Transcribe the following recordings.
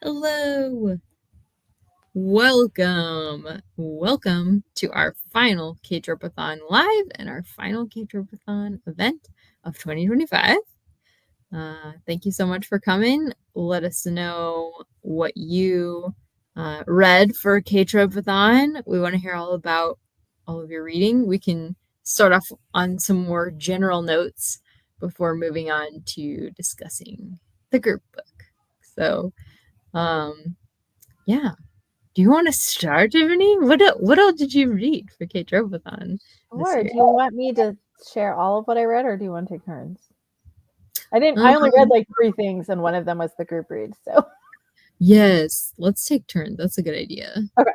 Hello. Welcome to our final Ktropeathon live and our final Ktropeathon event of 2025. Thank you so much for coming. Let us know what you read for Ktropeathon. We want to hear all about all of your reading. We can start off on some more general notes before moving on to discussing the group book. So, yeah. Do you want to start, Tiffany? What else did you read for Ktropeathon this Sure. year? Do you want me to share all of what I read, or do you want to take turns? I only read Um, like 3 things, and one of them was the group read. So yes, let's take turns. That's a good idea. okay.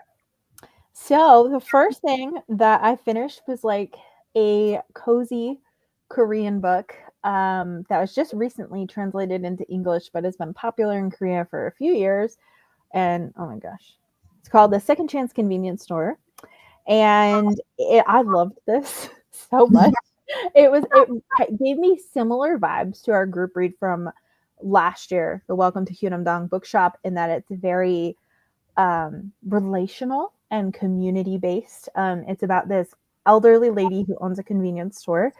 So the first thing that I finished was like a cozy Korean book that was just recently translated into English, but has been popular in Korea for a few years. And oh my gosh, it's called The Second Chance Convenience Store, and I loved this so much. It gave me similar vibes to our group read from last year, the Welcome to Hyunam bookshop, in that it's very relational and community based. It's about this elderly lady who owns a convenience store,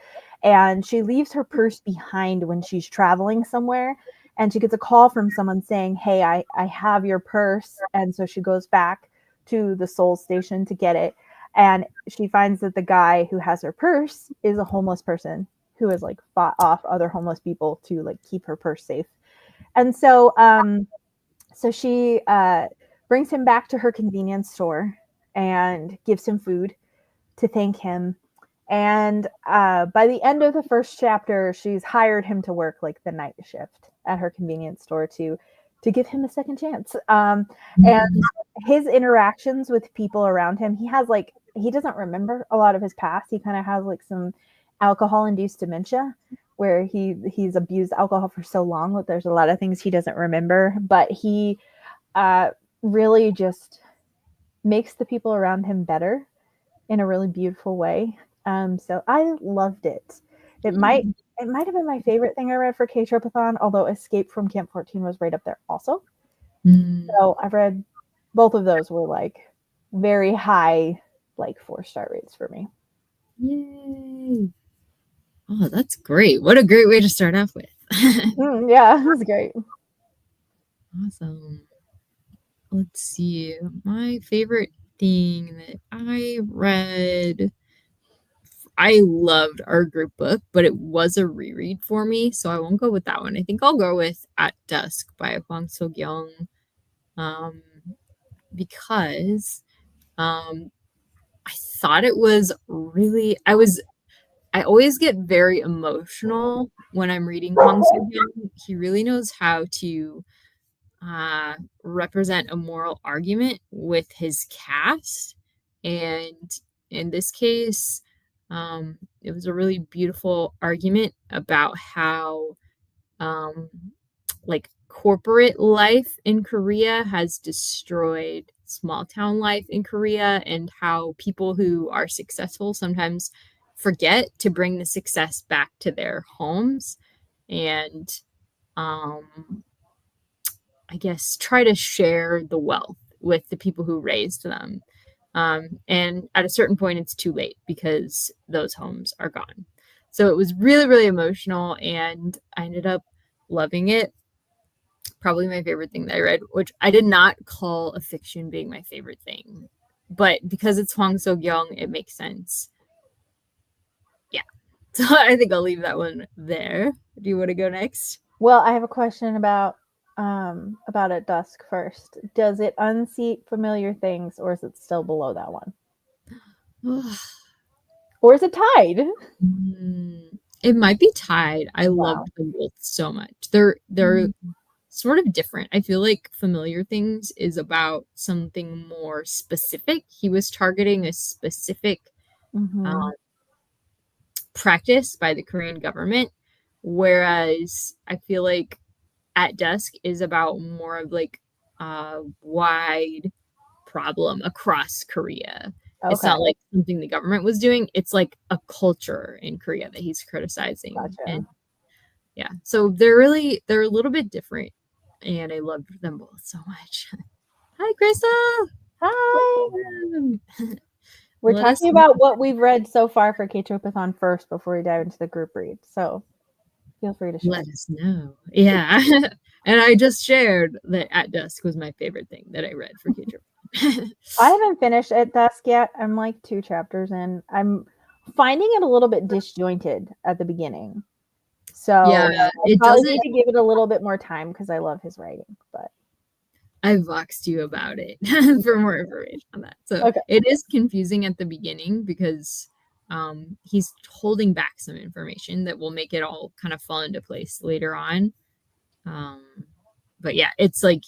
and she leaves her purse behind when she's traveling somewhere. And she gets a call from someone saying, "Hey, I have your purse." And so she goes back to the Seoul station to get it. And she finds that the guy who has her purse is a homeless person who has like fought off other homeless people to like keep her purse safe. And so she brings him back to her convenience store and gives him food to thank him. And by the end of the first chapter, she's hired him to work like the night shift at her convenience store to give him a second chance. And his interactions with people around him, he doesn't remember a lot of his past. He kind of has like some alcohol induced dementia where he's abused alcohol for so long that there's a lot of things he doesn't remember, but he really just makes the people around him better in a really beautiful way. So I loved it. It might it might have been my favorite thing I read for Ktropeathon, although Escape from Camp 14 was right up there also. Mm, So I've read both of those were like very high, like 4-star rates for me. yay. Oh, that's great. What a great way to start off with. Yeah, it was great. Awesome. Let's see. My favorite thing that I read, I loved our group book, but it was a reread for me, so I won't go with that one. I think I'll go with At Dusk by Hwang So-kyung, um, because I thought it was really. I always get very emotional when I'm reading Hwang So-kyung. He really knows how to represent a moral argument with his cast. And in this case, it was a really beautiful argument about how, um, like, corporate life in Korea has destroyed small town life in Korea, and how people who are successful sometimes forget to bring the success back to their homes and um I guess, try to share the wealth with the people who raised them. And at a certain point, it's too late because those homes are gone. So it was really, really emotional, and I ended up loving it. Probably my favorite thing that I read, which I did not call a fiction being my favorite thing, but because it's Hwang So-kyung, it makes sense. Yeah. So I think I'll leave that one there. Do you want to go next? Well, I have a question about At Dusk first. Does it unseat familiar things, or is it still below that one? Or is it tied? It might be tied. I Wow. loved them both so much. They're Mm-hmm. sort of different. I feel like Familiar Things is about something more specific. He was targeting a specific Mm-hmm. um, practice by the Korean government, whereas I feel like At Dusk is about more of like a wide problem across Korea. It's Okay, not like something the government was doing. It's like a culture in Korea that he's criticizing. gotcha. And yeah, so they're a little bit different. and I loved them both so much. Hi, Crystal. Hi. We're Let us talking about what we've read so far for Ktropeathon first before we dive into the group read. So feel free to share. let us know. Yeah. And I just shared that At Dusk was my favorite thing that I read for Ktropeathon. I haven't finished At Dusk yet. I'm like 2 chapters in. I'm finding it a little bit disjointed at the beginning. So yeah, I it probably doesn't. need to give it a little bit more time because I love his writing. But I voxed you about it for more information on that. So okay. it is confusing at the beginning because he's holding back some information that will make it all kind of fall into place later on. But yeah, it's like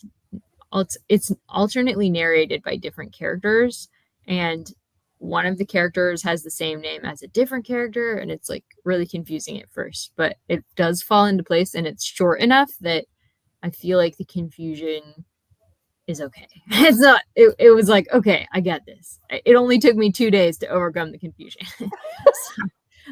it's alternately narrated by different characters, and one of the characters has the same name as a different character, and it's like really confusing at first, but it does fall into place, and it's short enough that I feel like the confusion is okay. It's not, it was like, okay, I got this. It only took me 2 days to overcome the confusion.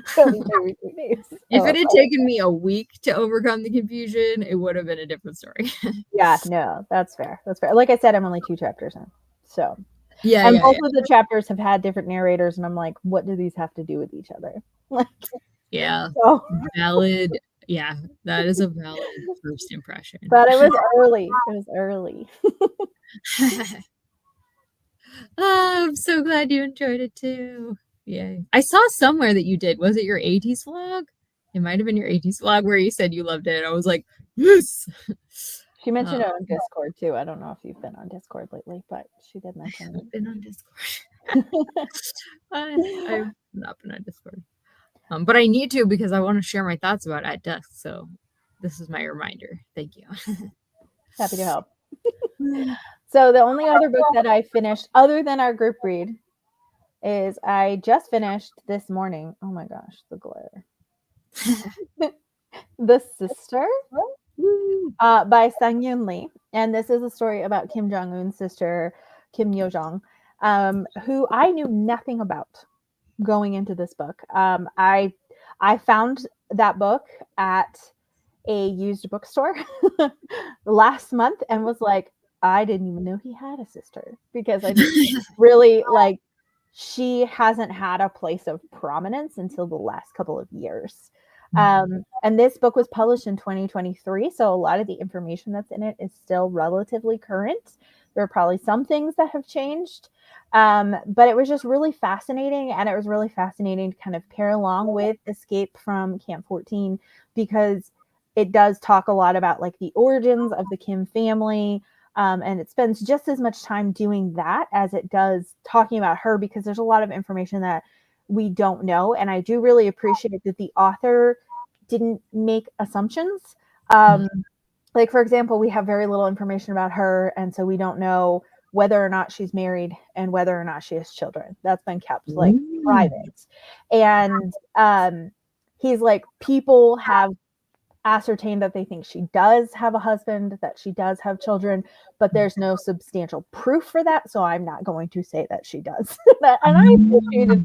So, if it had taken me a week to overcome the confusion, it would have been a different story. Yeah, no, that's fair. That's fair. Like I said, I'm only 2 chapters in. So Yeah, and yeah, both yeah. of the chapters have had different narrators, and I'm like, what do these have to do with each other? Like, Yeah. so, Valid. Yeah, that is a valid first impression. but it was early. It was early. Oh, I'm so glad you enjoyed it too. Yay. I saw somewhere that you did. Was it your 80s vlog? It might have been your 80s vlog where you said you loved it. I was like, yes. She mentioned it on Discord too. I don't know if you've been on Discord lately, but she did mention I've it. been on Discord. I've not been on Discord. But I need to because I want to share my thoughts about At Dusk. So this is my reminder. Thank you. Happy to help. So the only other book that I finished other than our group read is I just finished this morning. Oh my gosh, the glare. The Sister by Sang-Yoon Lee. And this is a story about Kim Jong-un's sister, Kim Yo-jong, who I knew nothing about going into this book. I found that book at a used bookstore last month and was like, I didn't even know he had a sister because I just really like she hasn't had a place of prominence until the last couple of years. And this book was published in 2023, so a lot of the information that's in it is still relatively current. There are probably some things that have changed, but it was just really fascinating, and it was really fascinating to kind of pair along with Escape from Camp 14 because it does talk a lot about like the origins of the Kim family, and it spends just as much time doing that as it does talking about her because there's a lot of information that we don't know, and I do really appreciate that the author didn't make assumptions. Like for example, we have very little information about her, and so we don't know whether or not she's married and whether or not she has children. That's been kept like private. And he's like, people have ascertained that they think she does have a husband, that she does have children, but there's no substantial proof for that, so I'm not going to say that she does. And I appreciated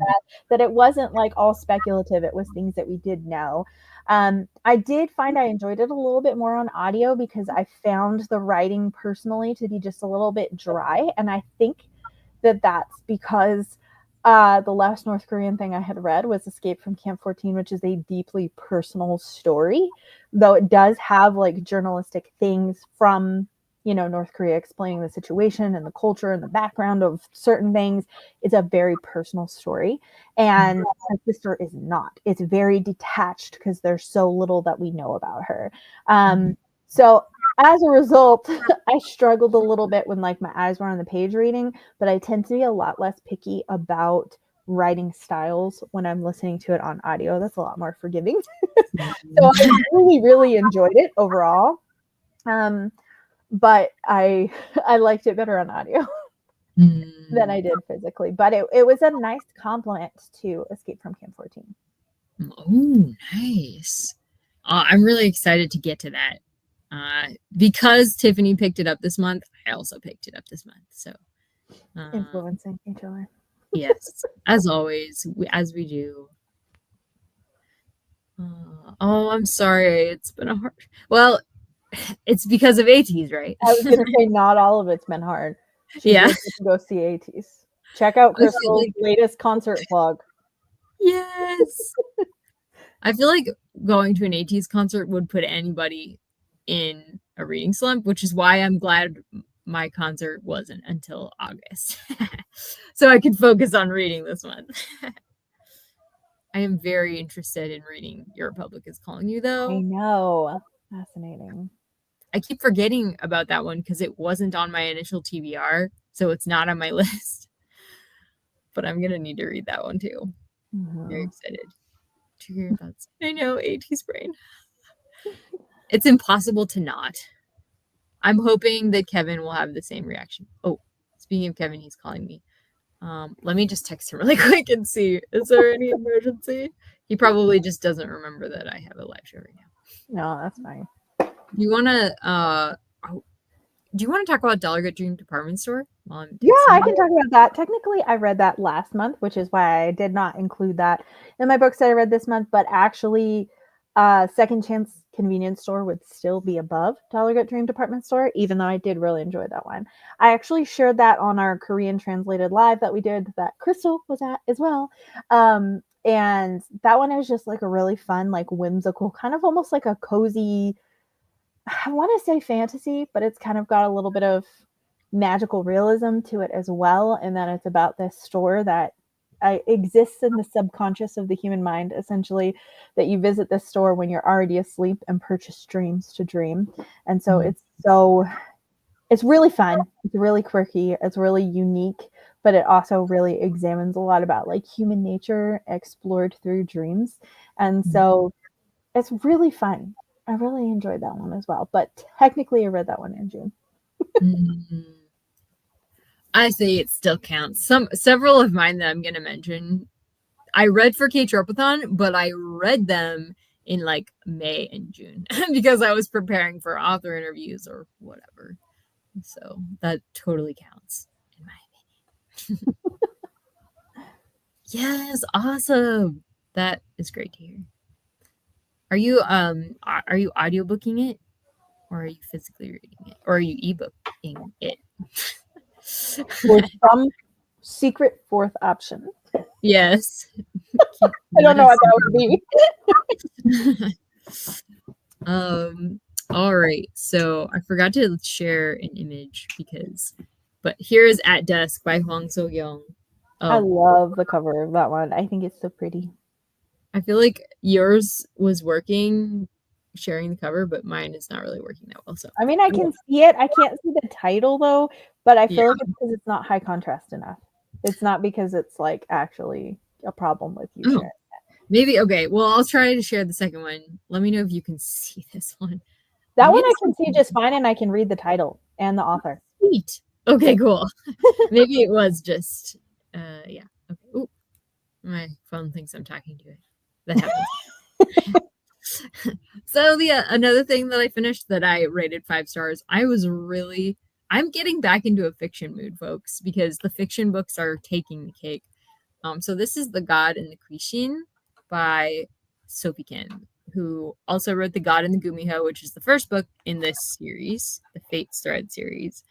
that it wasn't like all speculative, it was things that we did know. I did find I enjoyed it a little bit more on audio because I found the writing personally to be just a little bit dry, and I think that that's because the last North Korean thing I had read was Escape from Camp 14, which is a deeply personal story, though it does have like journalistic things from, you know, North Korea explaining the situation and the culture and the background of certain things. It's a very personal story. And my sister is not. It's very detached because there's so little that we know about her. So as a result, I struggled a little bit when like my eyes were on the page reading, but I tend to be a lot less picky about writing styles when I'm listening to it on audio. That's a lot more forgiving. So I really, really enjoyed it overall. But I liked it better on audio than I did physically. But it was a nice compliment to Escape from Camp 14. Oh, nice. I'm really excited to get to that. Because Tiffany picked it up this month, I also picked it up this month. So Influencing each other. Yes, as always, as we do. Oh, I'm sorry. It's been a hard. Well, It's because of ATs, right? I was gonna say not all of it's been hard. She Yeah. did get to go see ATs. Check out I feel Crystal's like latest concert vlog. yes. I feel like going to an ATs concert would put anybody in a reading slump, which is why I'm glad my concert wasn't until August. So I could focus on reading this month. I am very interested in reading Your Republic is Calling You, I though. know. Fascinating. I keep forgetting about that one because it wasn't on my initial TBR, so it's not on my list. But I'm going to need to read that one too. Very excited to hear about it. I know, 80s brain. It's impossible to not. I'm hoping that Kevin will have the same reaction. Oh, speaking of Kevin, he's calling me. Let me just text him really quick and see. Is there any emergency? He probably just doesn't remember that I have a live show right now. No, that's fine. Do you want to talk about Dollar Good Dream Department Store? Yeah, I can talk about that. Technically, I read that last month, which is why I did not include that in my books that I read this month. But actually, Second Chance Convenience Store would still be above Dollar Good Dream Department Store, even though I did really enjoy that one. I actually shared that on our Korean translated live that we did that Crystal was at as well. And that one is just like a really fun, like whimsical, kind of almost like a cozy, I want to say fantasy, but it's kind of got a little bit of magical realism to it as well. And then it's about this store that exists in the subconscious of the human mind, essentially, that you visit this store when you're already asleep and purchase dreams to dream. And so it's really fun. It's really quirky. It's really unique, but it also really examines a lot about like human nature explored through dreams. And so it's really fun. I really enjoyed that one as well. But technically, I read that one in June. I say it still counts. Several of mine that I'm gonna mention, I read for ktropeathon, but I read them in like May and June because I was preparing for author interviews or whatever. So that totally counts in my opinion. Yes, awesome. That is great to hear. Are you audiobooking it, or are you physically reading it, or are you ebooking it? With some secret fourth option. Yes. I don't know what that would be. All right. So I forgot to share an image but here is At Dusk by Hwang So-young. I love the cover of that one. I think it's so pretty. I feel like yours was working sharing the cover, but mine is not really working that well. So I mean, I can see it. I can't see the title though, but I feel like it's because it's not high contrast enough. It's not because it's like actually a problem with you sharing it. Maybe okay. Well, I'll try to share the second one. Let me know if you can see this one. That one I can see just fine, and I can read the title and the author. Sweet. Okay, cool. Maybe it was just yeah. Okay. Ooh, my phone thinks I'm talking to it. That happens. So another thing that I finished that I rated 5 stars. I'm getting back into a fiction mood, folks, because the fiction books are taking the cake. So this is The God and the Quishin by Sophie Kim, who also wrote The God and the Gumiho, which is the first book in this series, the Fates Thread series.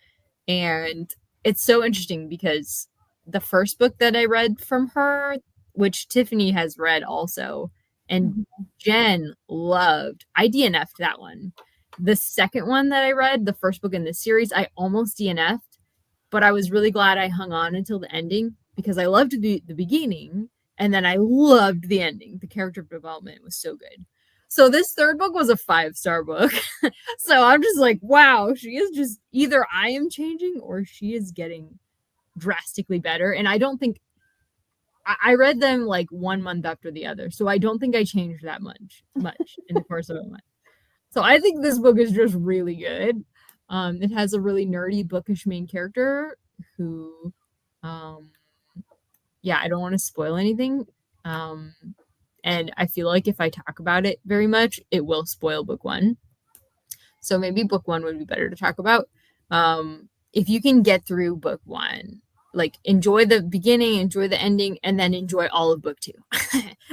And it's so interesting because the first book that I read from her, which Tiffany has read also, and Jen loved, I DNF'd that one. The second one that I read, the first book in this series, I almost DNF'd, but I was really glad I hung on until the ending because I loved the beginning and then I loved the ending. The character development was so good. So this third book was a 5-star book. So I'm just like, wow, she is just either I am changing or she is getting drastically better. And I don't think I read them like 1 month after the other. So I don't think I changed that much in the course of a month. So I think this book is just really good. It has a really nerdy, bookish main character who, yeah, I don't want to spoil anything. And I feel like if I talk about it very much, it will spoil book 1. So maybe book 1 would be better to talk about. If you can get through book 1, like enjoy the beginning, enjoy the ending, and then enjoy all of book 2.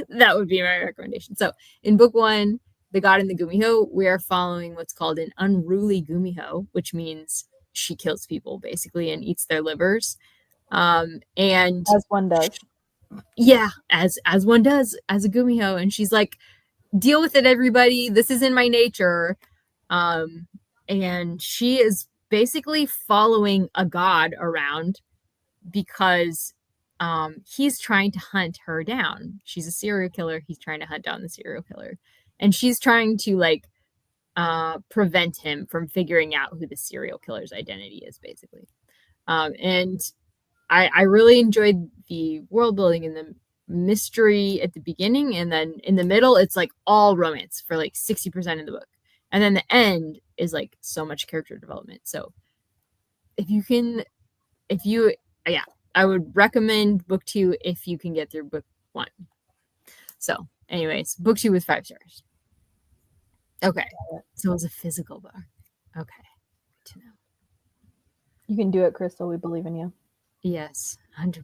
That would be my recommendation. So in book 1, the god in the Gumiho, we are following what's called an unruly Gumiho, which means she kills people basically and eats their livers. And As one does. yeah, as one does as a Gumiho. And she's like, deal with it, everybody. This is in my nature. And she is basically following a god around because he's trying to hunt her down. She's a serial killer. He's trying to hunt down the serial killer. And she's trying to like prevent him from figuring out who the serial killer's identity is, basically. And I really enjoyed the world building and the mystery at the beginning, and then in the middle it's like all romance for like 60% of the book, and then the end is like so much character development. So yeah, I would recommend book 2 if you can get through book 1. So anyways, book 2 was 5 stars. Okay, so it was a physical book. Okay, good to know. You can do it, Crystal. We believe in you. Yes, 100%.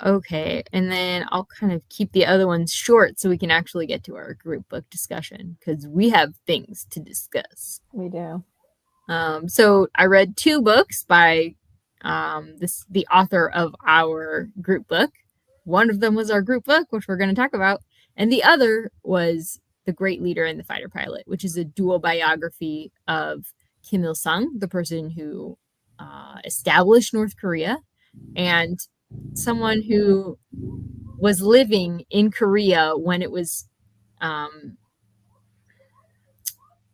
Okay, and then I'll kind of keep the other ones short so we can actually get to our group book discussion, because we have things to discuss. We do. So I read 2 books by the author of our group book. One of them was our group book, which we're going to talk about, and the other was The Great Leader and the Fighter Pilot, which is a dual biography of Kim Il-sung, the person who established North Korea, and someone who was living in Korea when it was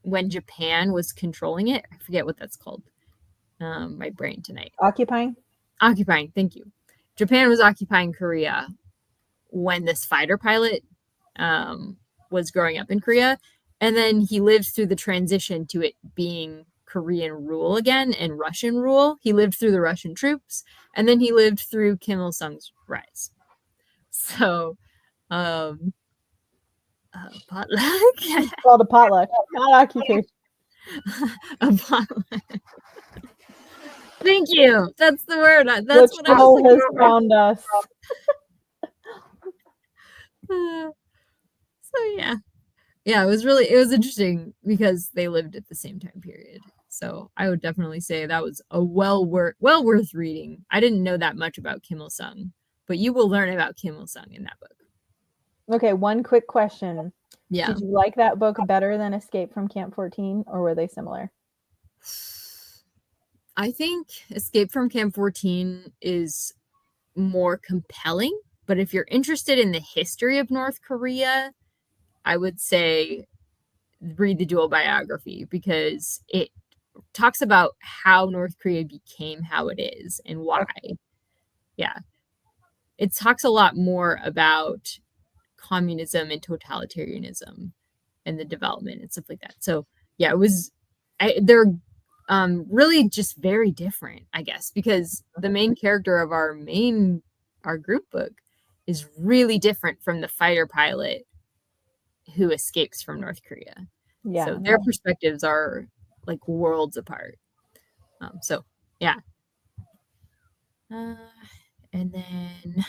when Japan was controlling it. I forget what that's called. My brain tonight. Occupying, thank you. Japan was occupying Korea when this fighter pilot was growing up in Korea, and then he lived through the transition to it being Korean rule again and Russian rule. He lived through the Russian troops, and then he lived through Kim Il-sung's rise. So, potluck. it's called a potluck, not occupation. A potluck. Thank you. That's the word. That's Which what I was has found us. So yeah, it was interesting because they lived at the same time period. So I would definitely say that was a well worth reading. I didn't know that much about Kim Il-sung, but you will learn about Kim Il-sung in that book. Okay, one quick question. Yeah. Did you like that book better than Escape from Camp 14, or were they similar? I think Escape from Camp 14 is more compelling, but if you're interested in the history of North Korea, I would say read the dual biography, because it talks about how North Korea became how it is and why. Yeah. It talks a lot more about communism and totalitarianism and the development and stuff like that. So yeah, they're really just very different, I guess, because the main character of our group book is really different from the fighter pilot who escapes from North Korea. Yeah. So their perspectives are like worlds apart. So yeah. And then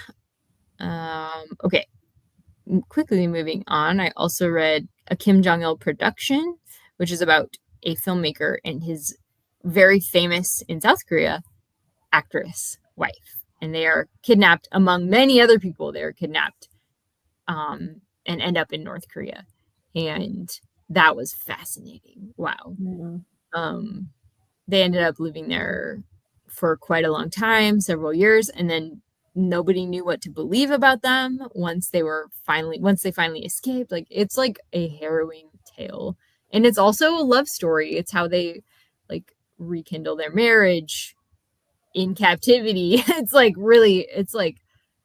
okay. Quickly moving on, I also read a Kim Jong-il production, which is about a filmmaker and his very famous in South Korea actress wife, and they are kidnapped among many other people. They are kidnapped and end up in North Korea, and that was fascinating. Wow. Mm-hmm. They ended up living there for quite a long time, several years, and then nobody knew what to believe about them once they finally escaped. Like, it's like a harrowing tale, and it's also a love story. It's how they like rekindle their marriage in captivity. It's like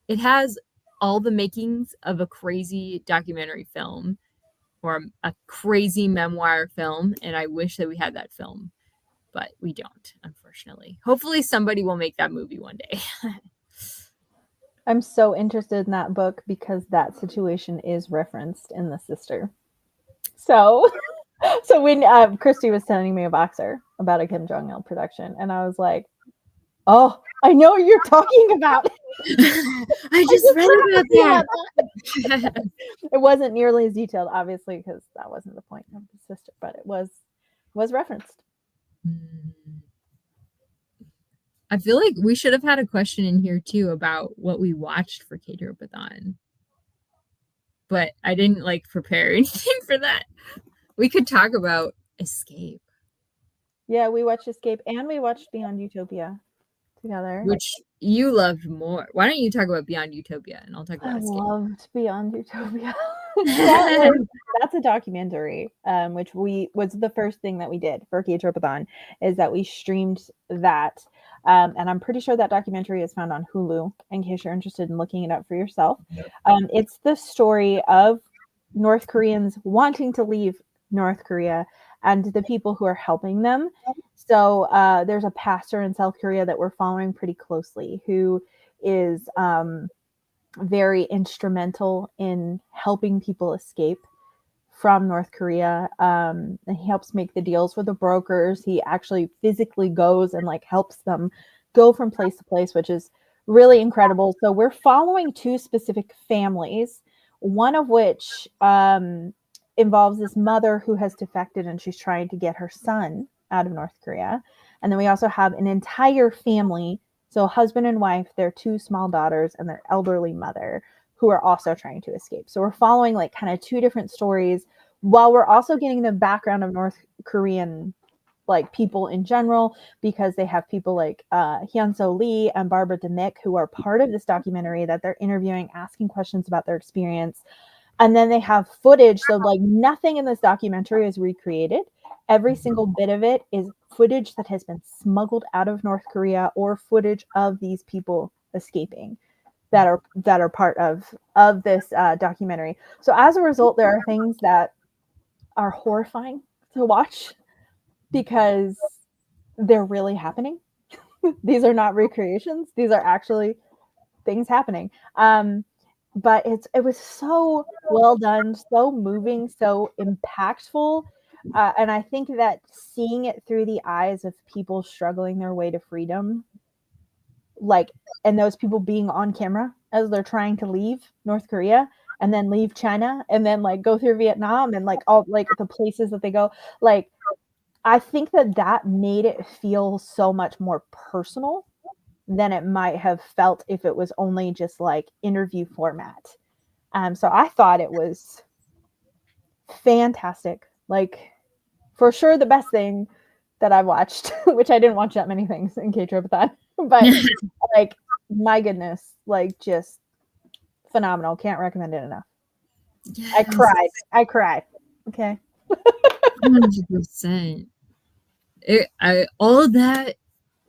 it has all the makings of a crazy documentary film or a crazy memoir film, and I wish that we had that film, but we don't, unfortunately. Hopefully somebody will make that movie one day. I'm so interested in that book because that situation is referenced in The Sister. So when Christy was telling me a Voxer about a Kim Jong-il production, and I was like, oh, I know what you're talking about. I just read about that. It wasn't nearly as detailed, obviously, because that wasn't the point of the sister, but it was referenced. I feel like we should have had a question in here too about what we watched for ktropeathon, but I didn't like prepare anything for that. We could talk about Escape. Yeah, we watched Escape and we watched Beyond Utopia together. Which you loved more. Why don't you talk about Beyond Utopia and I'll talk I about Escape. loved Beyond Utopia. That's a documentary, which was the first thing that we did for ktropeathon, is that we streamed that. And I'm pretty sure that documentary is found on Hulu, in case you're interested in looking it up for yourself. Yep. It's the story of North Koreans wanting to leave North Korea and the people who are helping them. So there's a pastor in South Korea that we're following pretty closely who is very instrumental in helping people escape from North Korea. And he helps make the deals with the brokers. He actually physically goes and like helps them go from place to place, which is really incredible. So we're following two specific families, one of which involves this mother who has defected and she's trying to get her son out of North Korea. And then we also have an entire family, so husband and wife, their two small daughters, and their elderly mother, who are also trying to escape. So we're following like kind of two different stories while we're also getting the background of North Korean like people in general, because they have people like Hyun-So Lee and Barbara Demick who are part of this documentary that they're interviewing, asking questions about their experience. And then they have footage. So like nothing in this documentary is recreated. Every single bit of it is footage that has been smuggled out of North Korea or footage of these people escaping that are part of this documentary. So as a result, there are things that are horrifying to watch because they're really happening. These are not recreations. These are actually things happening. But it was so well done, so moving, so impactful. And I think that seeing it through the eyes of people struggling their way to freedom, like, and those people being on camera as they're trying to leave North Korea and then leave China and then like go through Vietnam and like all like the places that they go, like, I think that made it feel so much more personal than it might have felt if it was only just like interview format. So I thought it was fantastic. Like, for sure the best thing that I've watched, which I didn't watch that many things in ktropeathon, but like, my goodness, like just phenomenal. Can't recommend it enough. Yes. I cried. Okay. 100%. All of that,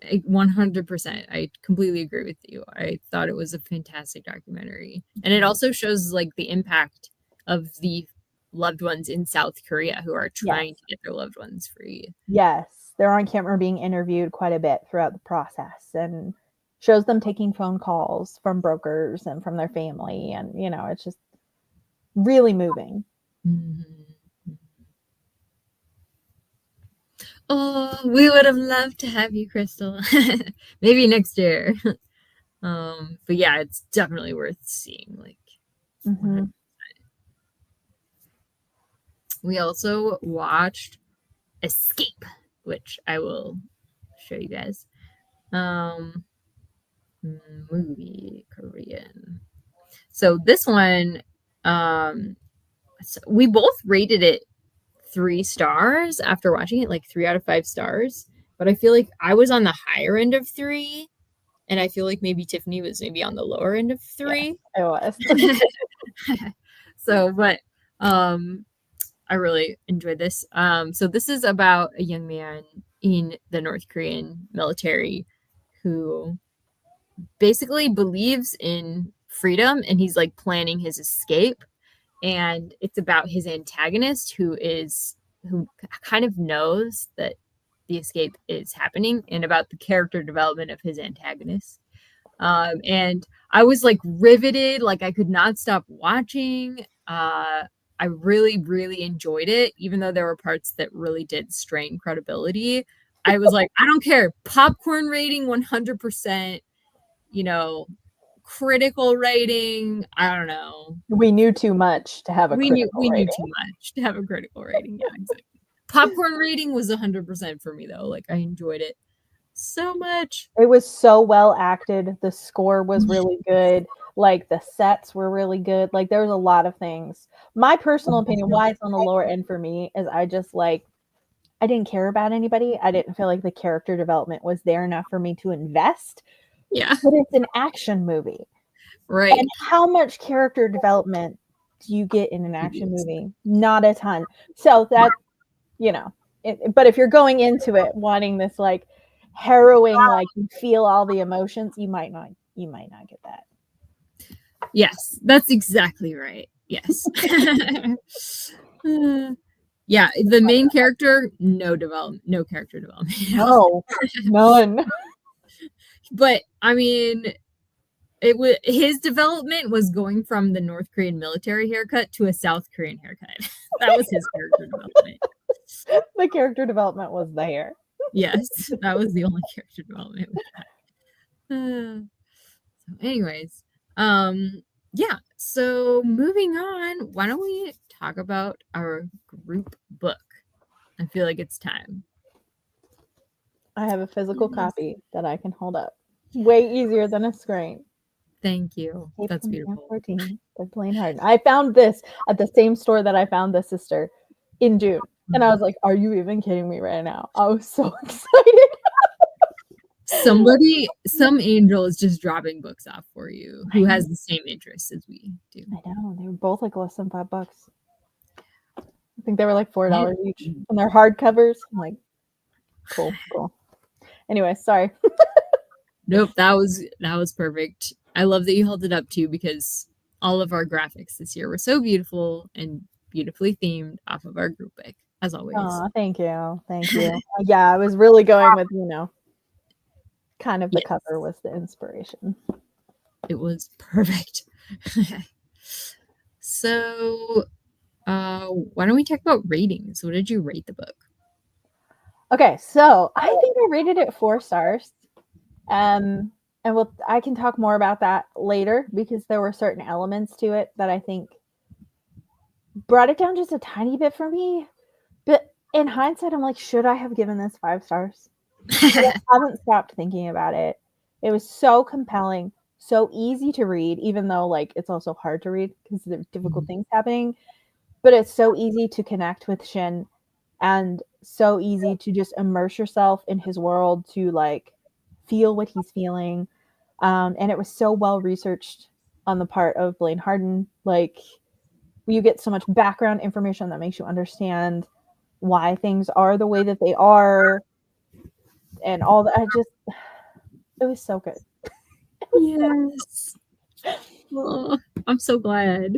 100%. I completely agree with you. I thought it was a fantastic documentary. And it also shows like the impact of the loved ones in South Korea who are trying to get their loved ones free. Yes. They're on camera being interviewed quite a bit throughout the process and shows them taking phone calls from brokers and from their family. And, you know, it's just really moving. Mm-hmm. Oh, we would have loved to have you, Crystal. Maybe next year. But yeah, it's definitely worth seeing. Like, we also watched Escape, which I will show you guys. Movie Korean. So this one, so we both rated it 3 stars after watching it, like 3 out of 5 stars. But I feel like I was on the higher end of 3, and I feel like maybe Tiffany was maybe on the lower end of 3. Yeah, I was. So, but I really enjoyed this. So this is about a young man in the North Korean military who basically believes in freedom, and he's like planning his escape. And it's about his antagonist who kind of knows that the escape is happening, and about the character development of his antagonist. And I was like riveted, like I could not stop watching. I really, really enjoyed it, even though there were parts that really did strain credibility. I was like, I don't care. Popcorn rating 100%, you know, critical rating, I don't know. We knew too much to have a critical We knew rating. too much to have a critical rating. Yeah, exactly. Popcorn rating was 100% for me though. Like I enjoyed it so much. It was so well acted. The score was really good. Like the sets were really good. Like there was a lot of things. My personal opinion, why it's on the lower end for me, is I just like I didn't care about anybody. I didn't feel like the character development was there enough for me to invest. Yeah. But it's an action movie. Right. And how much character development do you get in an action movie? Not a ton. So that, you know, but if you're going into it wanting this like harrowing, like you feel all the emotions, you might not get that. Yes, that's exactly right. Yes. Yeah, the main character, no character development. No, none. But I mean, it was his development was going from the North Korean military haircut to a South Korean haircut. That was his character development. The character development was there. Yes, that was the only character development with that. So anyways, yeah, so moving on, why don't we talk about our group book? I feel like it's time. I have a physical copy that I can hold up. Way easier than a screen. Thank you. That's beautiful. 14 by Blaine Harden. I found this at the same store that I found the sister in June. And I was like, are you even kidding me right now? I was so excited. Some angel is just dropping books off for you who has the same interests as we do. I know. They were both like less than $5. I think they were like $4 each. And they're hardcovers. I'm like, cool. Anyway, sorry. Nope, that was perfect. I love that you held it up too, because all of our graphics this year were so beautiful and beautifully themed off of our group book, as always. Oh, thank you. Yeah, I was really going with, kind of the cover was the inspiration. It was perfect. So, why don't we talk about ratings? What did you rate the book? Okay, so I think I rated it 4 stars. And I can talk more about that later because there were certain elements to it that I think brought it down just a tiny bit for me. But in hindsight, I'm like, should I have given this 5 stars? I haven't stopped thinking about it. It was so compelling, so easy to read, even though like it's also hard to read because there are difficult things happening. But it's so easy to connect with Shin and so easy to just immerse yourself in his world, to like feel what he's feeling. And it was so well researched on the part of Blaine Harden. Like you get so much background information that makes you understand why things are the way that they are and all that. It was so good. Yes. Oh, I'm so glad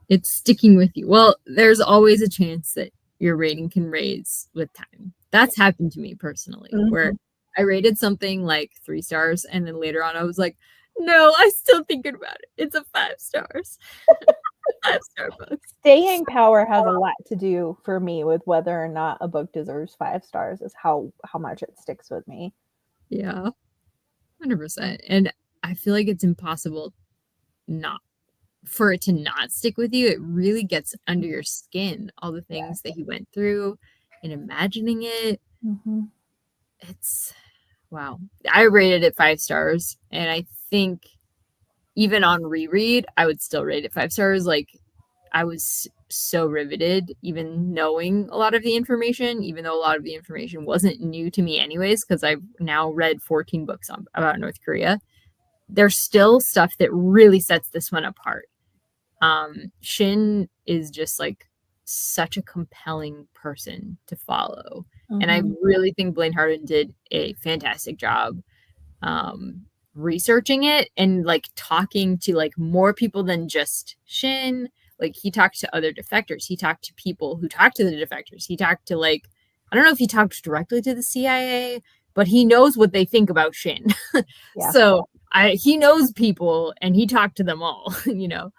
it's sticking with you. Well, there's always a chance that your rating can raise with time. That's happened to me personally, where I rated something like 3 stars, and then later on I was like, no, I'm still thinking about it. It's a 5 stars. 5-star book. Staying power has a lot to do for me with whether or not a book deserves 5 stars, is how much it sticks with me. Yeah, 100%. And I feel like it's impossible for it to not stick with you. It really gets under your skin, all the things that he went through and imagining it. It's wow. I rated it 5 stars, and I think even on reread I would still rate it 5 stars. Like I was so riveted, even knowing a lot of the information, even though a lot of the information wasn't new to me anyways, because I've now read 14 books about North Korea. There's still stuff that really sets this one apart. Shin is just like such a compelling person to follow. And I really think Blaine Harden did a fantastic job researching it and like talking to like more people than just Shin. Like he talked to other defectors. He talked to people who talked to the defectors. He talked to like, I don't know if he talked directly to the CIA, but he knows what they think about Shin. So he knows people and he talked to them all, and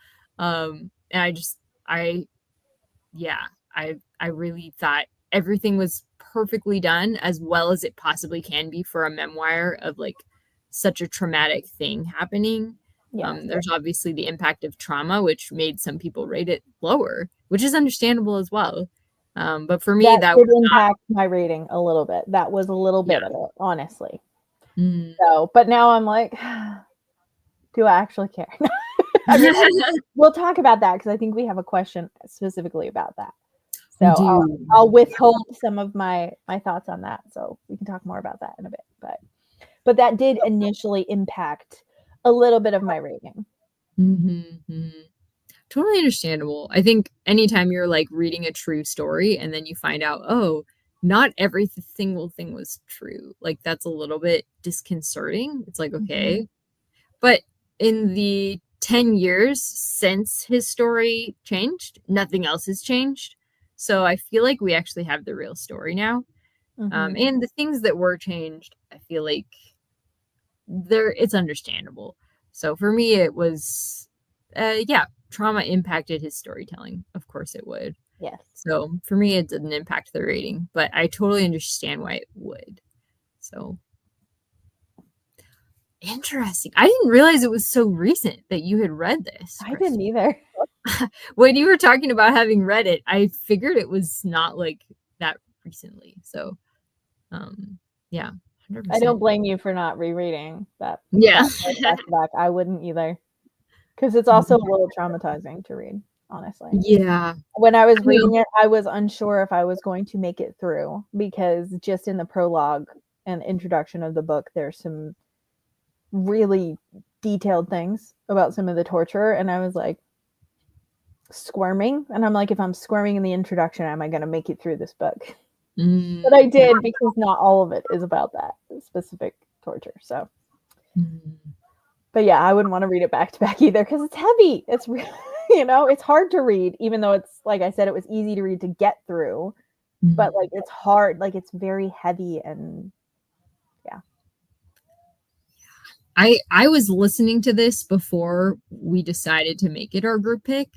I really thought everything was perfectly done as well as it possibly can be for a memoir of like such a traumatic thing happening. Yeah. There's obviously the impact of trauma, which made some people rate it lower, which is understandable as well. But for me, That that did was not, impact my rating a little bit. That was a little yeah. bit of it, honestly. Mm. So, but now I'm like, do I actually care? I mean, we'll talk about that because I think we have a question specifically about that. So We do. I'll withhold some of my thoughts on that, so we can talk more about that in a bit. But that did initially impact a little bit of my rating. Mm-hmm. Totally understandable. I think anytime you're like reading a true story and then you find out, oh, not every single thing was true, like that's a little bit disconcerting. It's like, Mm-hmm. okay. But in the 10 years since his story changed, nothing else has changed. So I feel like we actually have the real story now. Mm-hmm. And the things that were changed, I feel like it's understandable. So for me, it was, yeah, trauma impacted his storytelling. Of course it would. Yes. So for me, it didn't impact the rating, but I totally understand why it would. So interesting. I didn't realize it was so recent that you had read this, I didn't Kristen. either. When you were talking about having read it, I figured it was not like that recently. So, yeah, I 100%. don't blame you for not rereading that Yeah. back to back. I wouldn't either, because it's also a little traumatizing to read, honestly. Yeah. When I was I know. reading it, I was unsure if I was going to make it through because just in the prologue and introduction of the book, there's some really detailed things about some of the torture, and I was like squirming, and I'm like, if I'm squirming in the introduction, am I going to make it through this book? But I Yeah. did, because not all of it is about that specific torture. So, Mm. but yeah, I wouldn't want to read it back to back either because it's heavy. It's it's hard to read, even though it's like I said, it was easy to read to get through. But like it's hard, like it's very heavy, and yeah. I was listening to this before we decided to make it our group pick,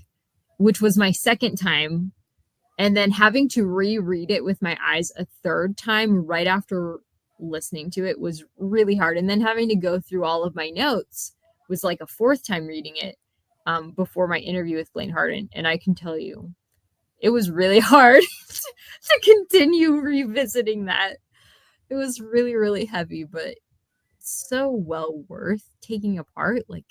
which was my second time, and then having to reread it with my eyes a third time right after listening to it was really hard. And then having to go through all of my notes was like a fourth time reading it before my interview with Blaine Harden. And I can tell you, it was really hard to continue revisiting that. It was really, really heavy, but so well worth taking apart, like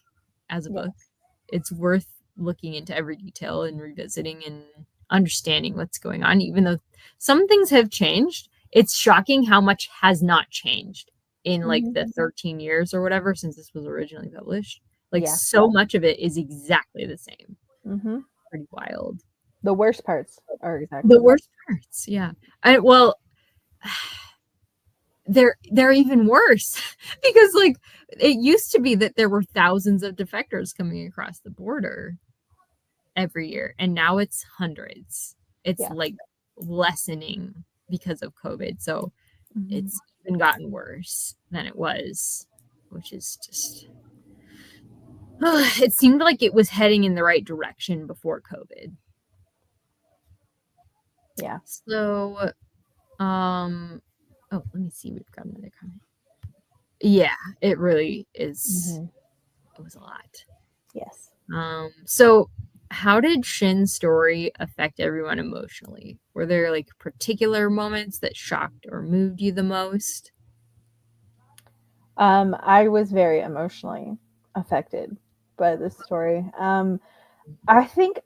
as a book. Yes. It's worth looking into every detail and revisiting and understanding what's going on, even though some things have changed. It's shocking how much has not changed in like Mm-hmm. the 13 years or whatever since this was originally published. Like Yeah. so much of it is exactly the same. Mm-hmm. Pretty wild. The worst parts are exactly The the worst parts, yeah. Well, they're even worse because like it used to be that there were thousands of defectors coming across the border every year and now it's hundreds. It's yeah. like lessening because of COVID, so Mm-hmm. it's even gotten worse than it was, which is just it seemed like it was heading in the right direction before COVID. Yeah. So oh, let me see, we've got another comment. Yeah, it really is. Mm-hmm. It was a lot. Yes. So how did Shin's story affect everyone emotionally? Were there like particular moments that shocked or moved you the most? I was very emotionally affected by this story. I think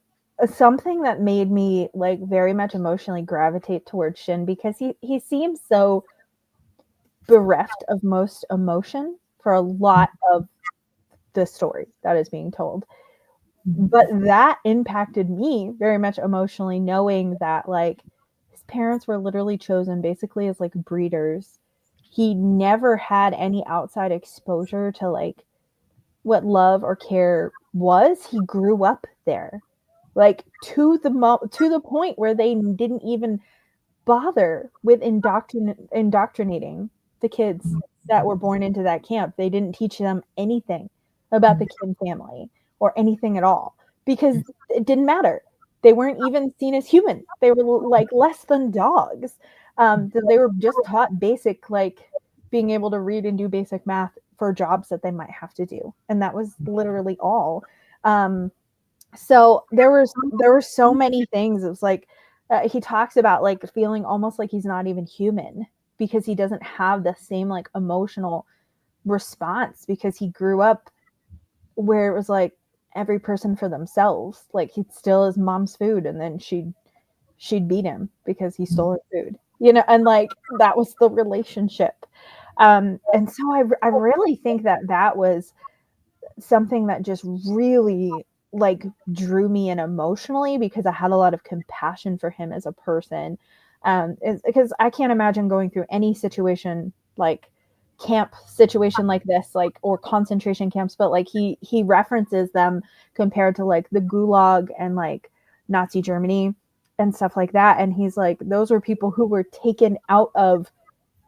something that made me like very much emotionally gravitate towards Shin, because he seems so bereft of most emotion for a lot of the story that is being told. But that impacted me very much emotionally, knowing that like his parents were literally chosen basically as like breeders. He never had any outside exposure to like what love or care was. He grew up there, like to the point where they didn't even bother with indoctrinating the kids that were born into that camp. They didn't teach them anything about the Kim family or anything at all, because it didn't matter. They weren't even seen as human. They were like less than dogs. They were just taught basic, like being able to read and do basic math for jobs that they might have to do. And that was literally all. So there were so many things. It was like he talks about like feeling almost like he's not even human because he doesn't have the same like emotional response because he grew up where it was like every person for themselves. Like he'd steal his mom's food and then she'd beat him because he stole her food. You know, and like that was the relationship. And so I really think that that was something that just really like drew me in emotionally because I had a lot of compassion for him as a person. Because I can't imagine going through any situation like camp situation like this, like or concentration camps, but like he references them compared to like the Gulag and like Nazi Germany and stuff like that. And he's like, those were people who were taken out of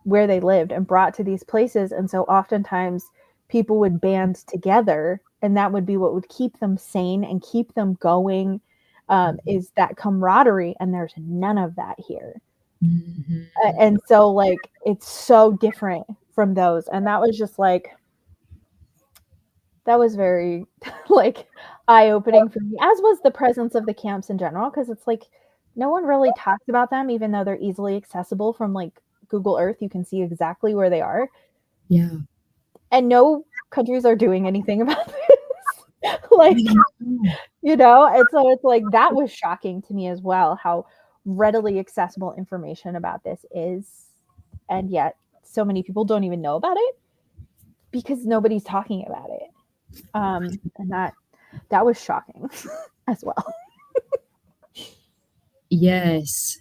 where they lived and brought to these places. And so oftentimes people would band together and that would be what would keep them sane and keep them going, is that camaraderie. And there's none of that here. And so like, it's so different from those. And that was just like, that was very like eye-opening for me, as was the presence of the camps in general. Cause it's like, no one really talks about them, even though they're easily accessible from like Google Earth. You can see exactly where they are. Yeah. And no countries are doing anything about this. Like, you know, and so it's like that was shocking to me as well, how readily accessible information about this is. And yet so many people don't even know about it because nobody's talking about it. And that was shocking as well. Yes,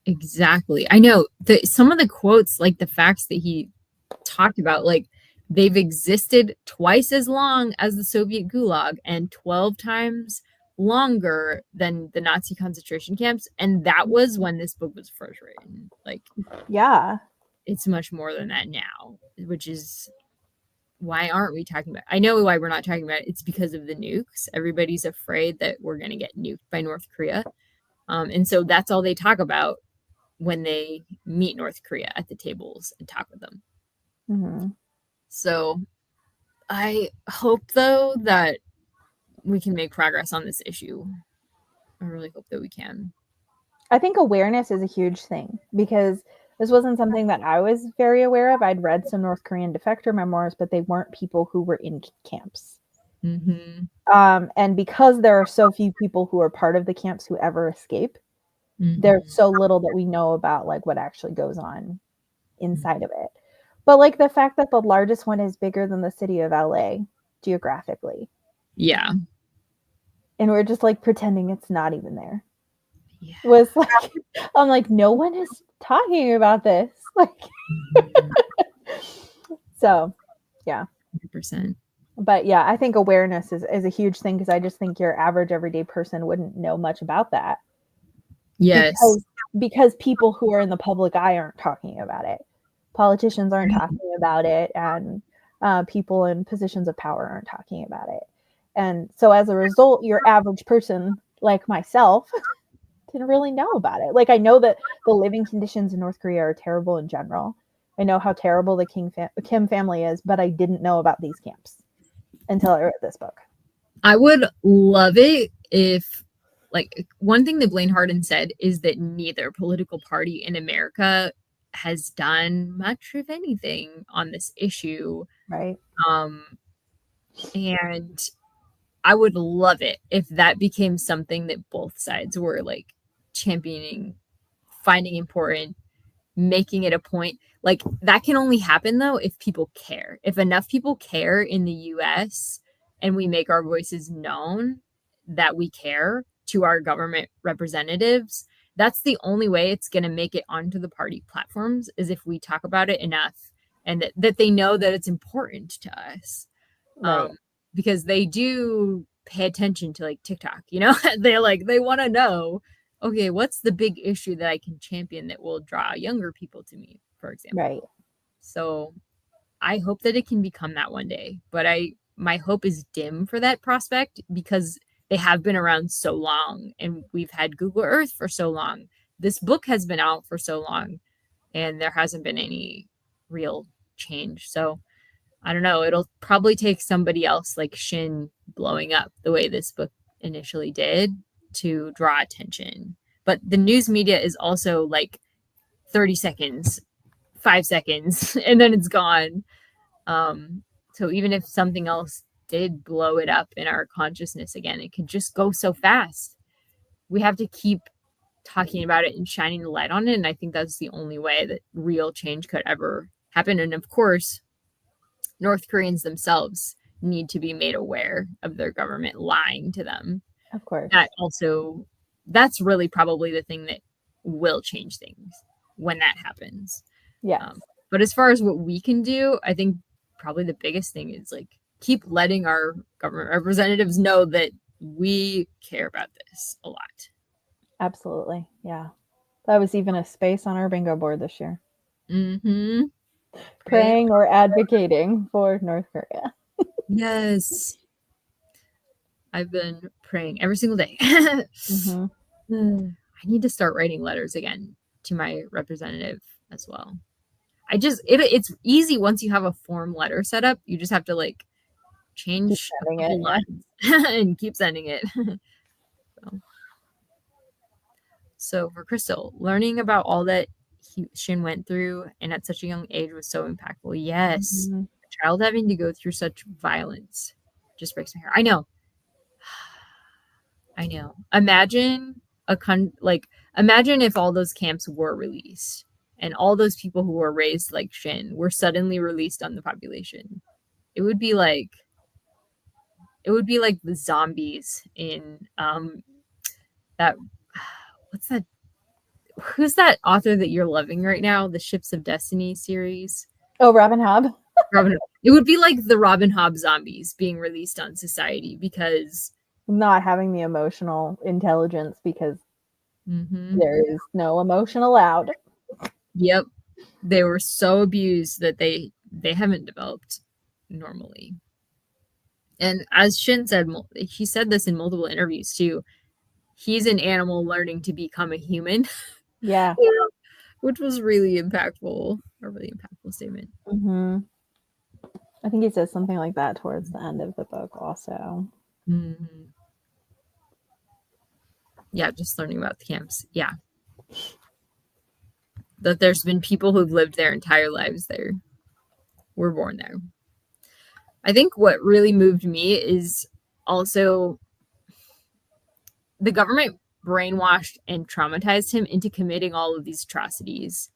exactly. I know some of the quotes, like the facts that he talked about, like they've existed twice as long as the Soviet Gulag and 12 times longer than the Nazi concentration camps. And that was when this book was first written. Like, Yeah. it's much more than that now, which is why aren't we talking about it? I know why we're not talking about it. It's because of the nukes. Everybody's afraid that we're going to get nuked by North Korea. And so that's all they talk about when they meet North Korea at the tables and talk with them. Mm-hmm. So I hope, though, that we can make progress on this issue. I really hope that we can. I think awareness is a huge thing because this wasn't something that I was very aware of. I'd read some North Korean defector memoirs, but they weren't people who were in camps. Mm-hmm. And because there are so few people who are part of the camps who ever escape, there's so little that we know about like what actually goes on inside of it. But like the fact that the largest one is bigger than the city of LA geographically. Yeah. And we're just like pretending it's not even there. Yeah. Was like, I'm like, no one is talking about this. Like, so yeah. 100%. But yeah, I think awareness is a huge thing because I just think your average everyday person wouldn't know much about that. Yes. Because people who are in the public eye aren't talking about it. Politicians aren't talking about it, and people in positions of power aren't talking about it. And so as a result, your average person like myself didn't really know about it. Like I know that the living conditions in North Korea are terrible in general. I know how terrible the Kim family is, but I didn't know about these camps until I read this book. I would love it if, like, one thing that Blaine Harden said is that neither political party in America has done much of anything on this issue. Right. And I would love it if that became something that both sides were like championing, finding important, making it a point. Like that can only happen though if people care. If enough people care in the US and we make our voices known that we care to our government representatives, that's the only way it's going to make it onto the party platforms, is if we talk about it enough and that they know that it's important to us. Right. Because they do pay attention to like TikTok, you know, they want to know, okay, what's the big issue that I can champion that will draw younger people to me, for example. Right. So I hope that it can become that one day, but my hope is dim for that prospect because they have been around so long and we've had Google Earth for so long. This book has been out for so long and there hasn't been any real change. So I don't know, it'll probably take somebody else like Shin blowing up the way this book initially did to draw attention. But the news media is also like 30 seconds, 5 seconds, and then it's gone. So even if something else did blow it up in our consciousness again, it could just go so fast. We have to keep talking about it and shining the light on it. And I think that's the only way that real change could ever happen. And of course, North Koreans themselves need to be made aware of their government lying to them. Of course. That's really probably the thing that will change things when that happens. Yeah. But as far as what we can do, I think probably the biggest thing is like keep letting our government representatives know that we care about this a lot. Absolutely. Yeah. That was even a space on our bingo board this year. Mm-hmm. Praying or advocating for North Korea. Yes. I've been praying every single day. Mm-hmm. I need to start writing letters again to my representative as well. It's easy once you have a form letter set up. You just have to like change a couple lines and keep sending it. So for Crystal, learning about all that Shin went through and at such a young age was so impactful. Yes, Mm-hmm. a child having to go through such violence just breaks my heart. I know. Imagine imagine if all those camps were released and all those people who were raised like Shin were suddenly released on the population. It would be like the zombies in that what's that who's that author that you're loving right now, the Ships of Destiny series? Oh, Robin Hobb. It would be like the Robin Hobb zombies being released on society because not having the emotional intelligence because there is no emotion allowed. Yep. They were so abused that they haven't developed normally. And as Shin said, he said this in multiple interviews too. He's an animal learning to become a human. Yeah. Which was really impactful. A really impactful statement. Mm-hmm. I think he says something like that towards the end of the book also. Mm-hmm. Yeah, just learning about the camps. Yeah. That there's been people who've lived their entire lives there. Were born there. I think what really moved me is also the government brainwashed and traumatized him into committing all of these atrocities.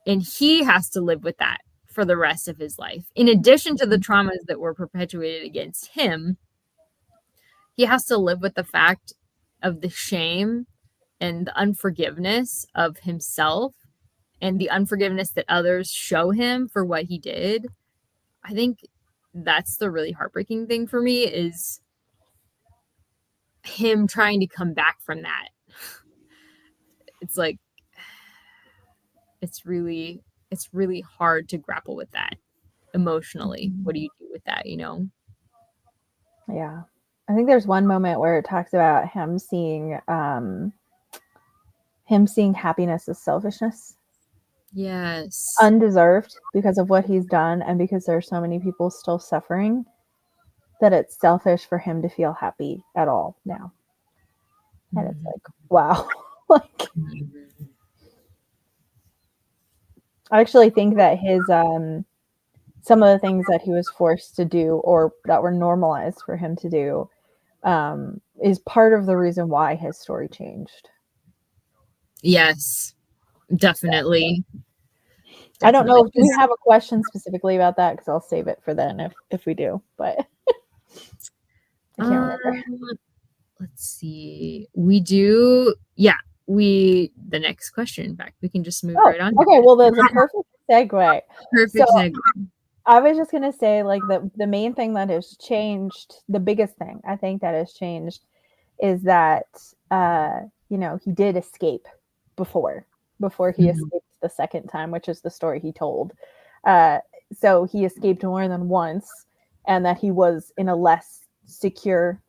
And he has to live with that for the rest of his life. In addition to the traumas that were perpetuated against him, he has to live with the fact of the shame and the unforgiveness of himself and the unforgiveness that others show him for what he did. I think that's the really heartbreaking thing for me is him trying to come back from that. It's like it's really hard to grapple with that emotionally. What do you do with that, Yeah. I think there's one moment where it talks about him seeing happiness as selfishness. Yes. Undeserved because of what he's done and because there's so many people still suffering that it's selfish for him to feel happy at all now. And it's like, wow. Like I actually think that his some of the things that he was forced to do or that were normalized for him to do is part of the reason why his story changed. Yes, definitely. I don't know if we have a question specifically about that because I'll save it for then if we do, but I can't remember. Let's see. We do, yeah. The next question, in fact, we can just move right on. Okay, well, there's a perfect segue. Segue. I was just going to say, like, the main thing that has changed, the biggest thing I think that has changed is that, he did escape before he escaped the second time, which is the story he told. So he escaped more than once and that he was in a less secure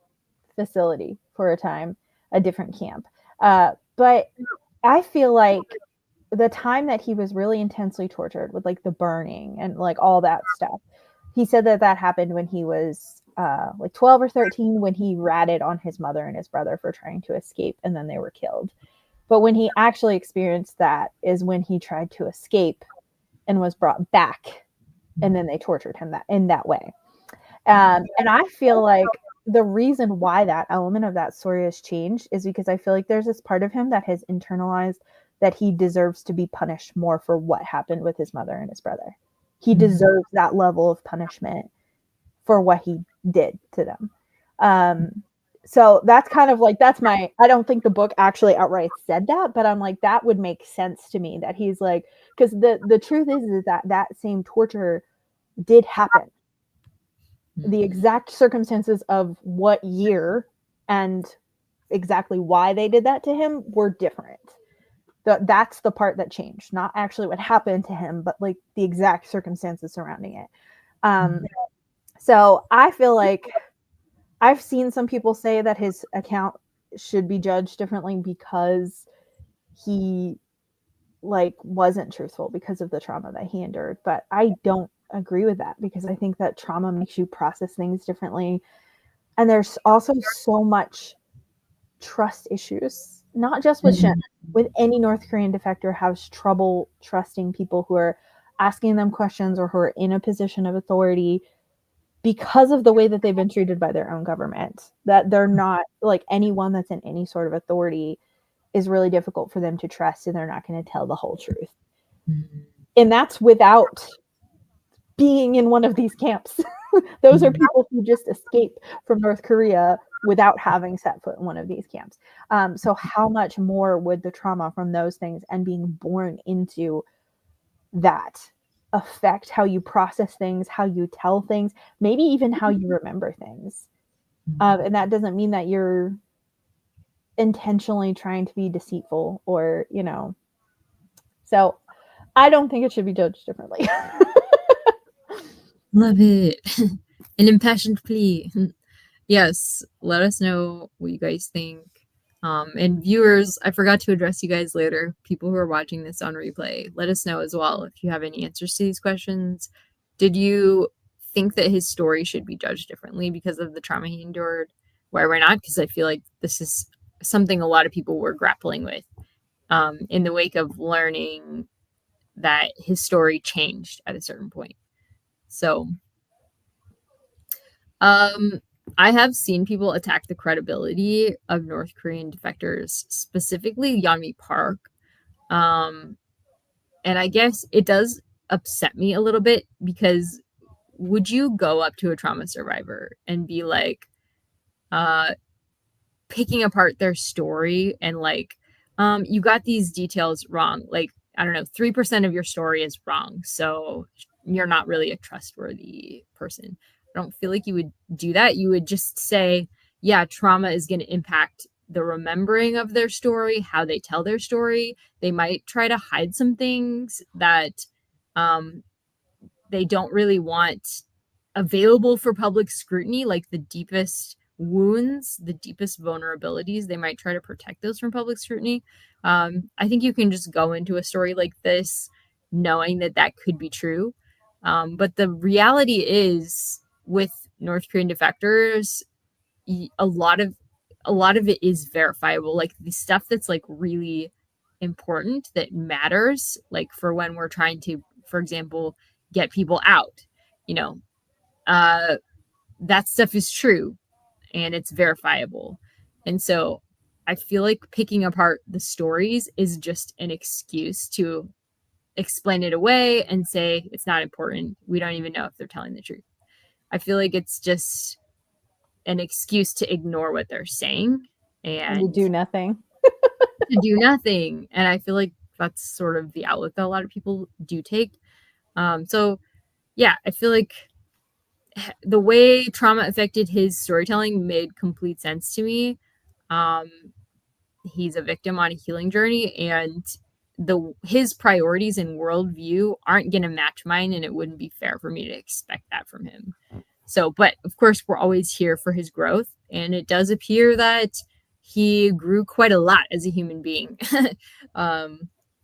facility for a time, a different camp. But I feel like the time that he was really intensely tortured with like the burning and like all that stuff he said that that happened when he was like 12 or 13, when he ratted on his mother and his brother for trying to escape, and then they were killed. But when he actually experienced that is when he tried to escape and was brought back, and then they tortured him that in that way. And I feel like the reason why that element of that story has changed is because I feel like there's this part of him that has internalized that he deserves to be punished more for what happened with his mother and his brother. He deserves that level of punishment for what he did to them. So that's kind of like, that's my, I don't think the book actually outright said that, but I'm like, that would make sense to me, that he's like, because the truth is that that same torture did happen. The exact circumstances of what year and exactly why they did that to him were different. That's the part that changed, not actually what happened to him, but like the exact circumstances surrounding it. So I feel like I've seen some people say that his account should be judged differently because he like wasn't truthful because of the trauma that he endured, but I don't agree with that, because I think that trauma makes you process things differently. And there's also so much trust issues, not just with Shin, with any North Korean defector has trouble trusting people who are asking them questions or who are in a position of authority, because of the way that they've been treated by their own government, that they're not like anyone that's in any sort of authority is really difficult for them to trust, and they're not going to tell the whole truth. And that's without being in one of these camps. Those are people who just escape from North Korea without having set foot in one of these camps. So how much more would the trauma from those things and being born into that affect how you process things, how you tell things, maybe even how you remember things? And that doesn't mean that you're intentionally trying to be deceitful or, you know. So I don't think it should be judged differently. Love it. An impassioned plea. Yes, let us know what you guys think. And viewers, I forgot to address you guys later. People who are watching this on replay, let us know as well if you have any answers to these questions. Did you think that his story should be judged differently because of the trauma he endured? Why or not? Because I feel like this is something a lot of people were grappling with in the wake of learning that his story changed at a certain point. So, I have seen people attack the credibility of North Korean defectors, specifically Yeonmi Park. And I guess it does upset me a little bit, because would you go up to a trauma survivor and be like, picking apart their story and like, you got these details wrong. Like, I don't know, 3% of your story is wrong. So you're not really a trustworthy person. I don't feel like you would do that. You would just say, yeah, trauma is going to impact the remembering of their story, how they tell their story. They might try to hide some things that they don't really want available for public scrutiny, like the deepest wounds, the deepest vulnerabilities. They might try to protect those from public scrutiny. I think you can just go into a story like this knowing that that could be true. But the reality is, with North Korean defectors, a lot of it is verifiable. Like the stuff that's like really important, that matters, like for when we're trying to, for example, get people out, you know, that stuff is true and it's verifiable. And so I feel like picking apart the stories is just an excuse to explain it away and say it's not important. We don't even know if they're telling the truth. I feel like it's just an excuse to ignore what they're saying And to and do nothing. to do nothing. And I feel like that's sort of the outlook that a lot of people do take. So yeah, I feel like the way trauma affected his storytelling made complete sense to me. Um, he's a victim on a healing journey, and his priorities and worldview aren't going to match mine, and it wouldn't be fair for me to expect that from him. So, but of course, we're always here for his growth, and it does appear that he grew quite a lot as a human being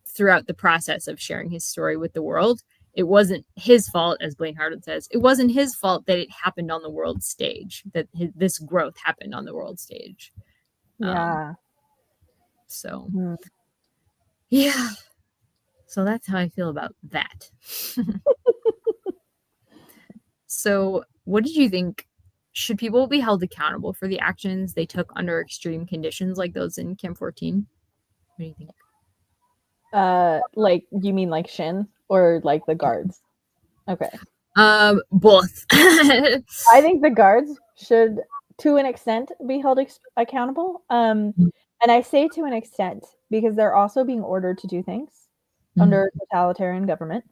throughout the process of sharing his story with the world. it wasn't his fault, as Blaine Harden says. It wasn't his fault that it happened on the world stage, that this growth happened on the world stage. Yeah. So, Hmm. yeah. So that's how I feel about that. So, what did you think? Should people be held accountable for the actions they took under extreme conditions like those in Camp 14? What do you think? Like, you mean like Shin or like the guards? Okay. Both. I think the guards should, to an extent, be held accountable. And I say to an extent because they're also being ordered to do things under a totalitarian government.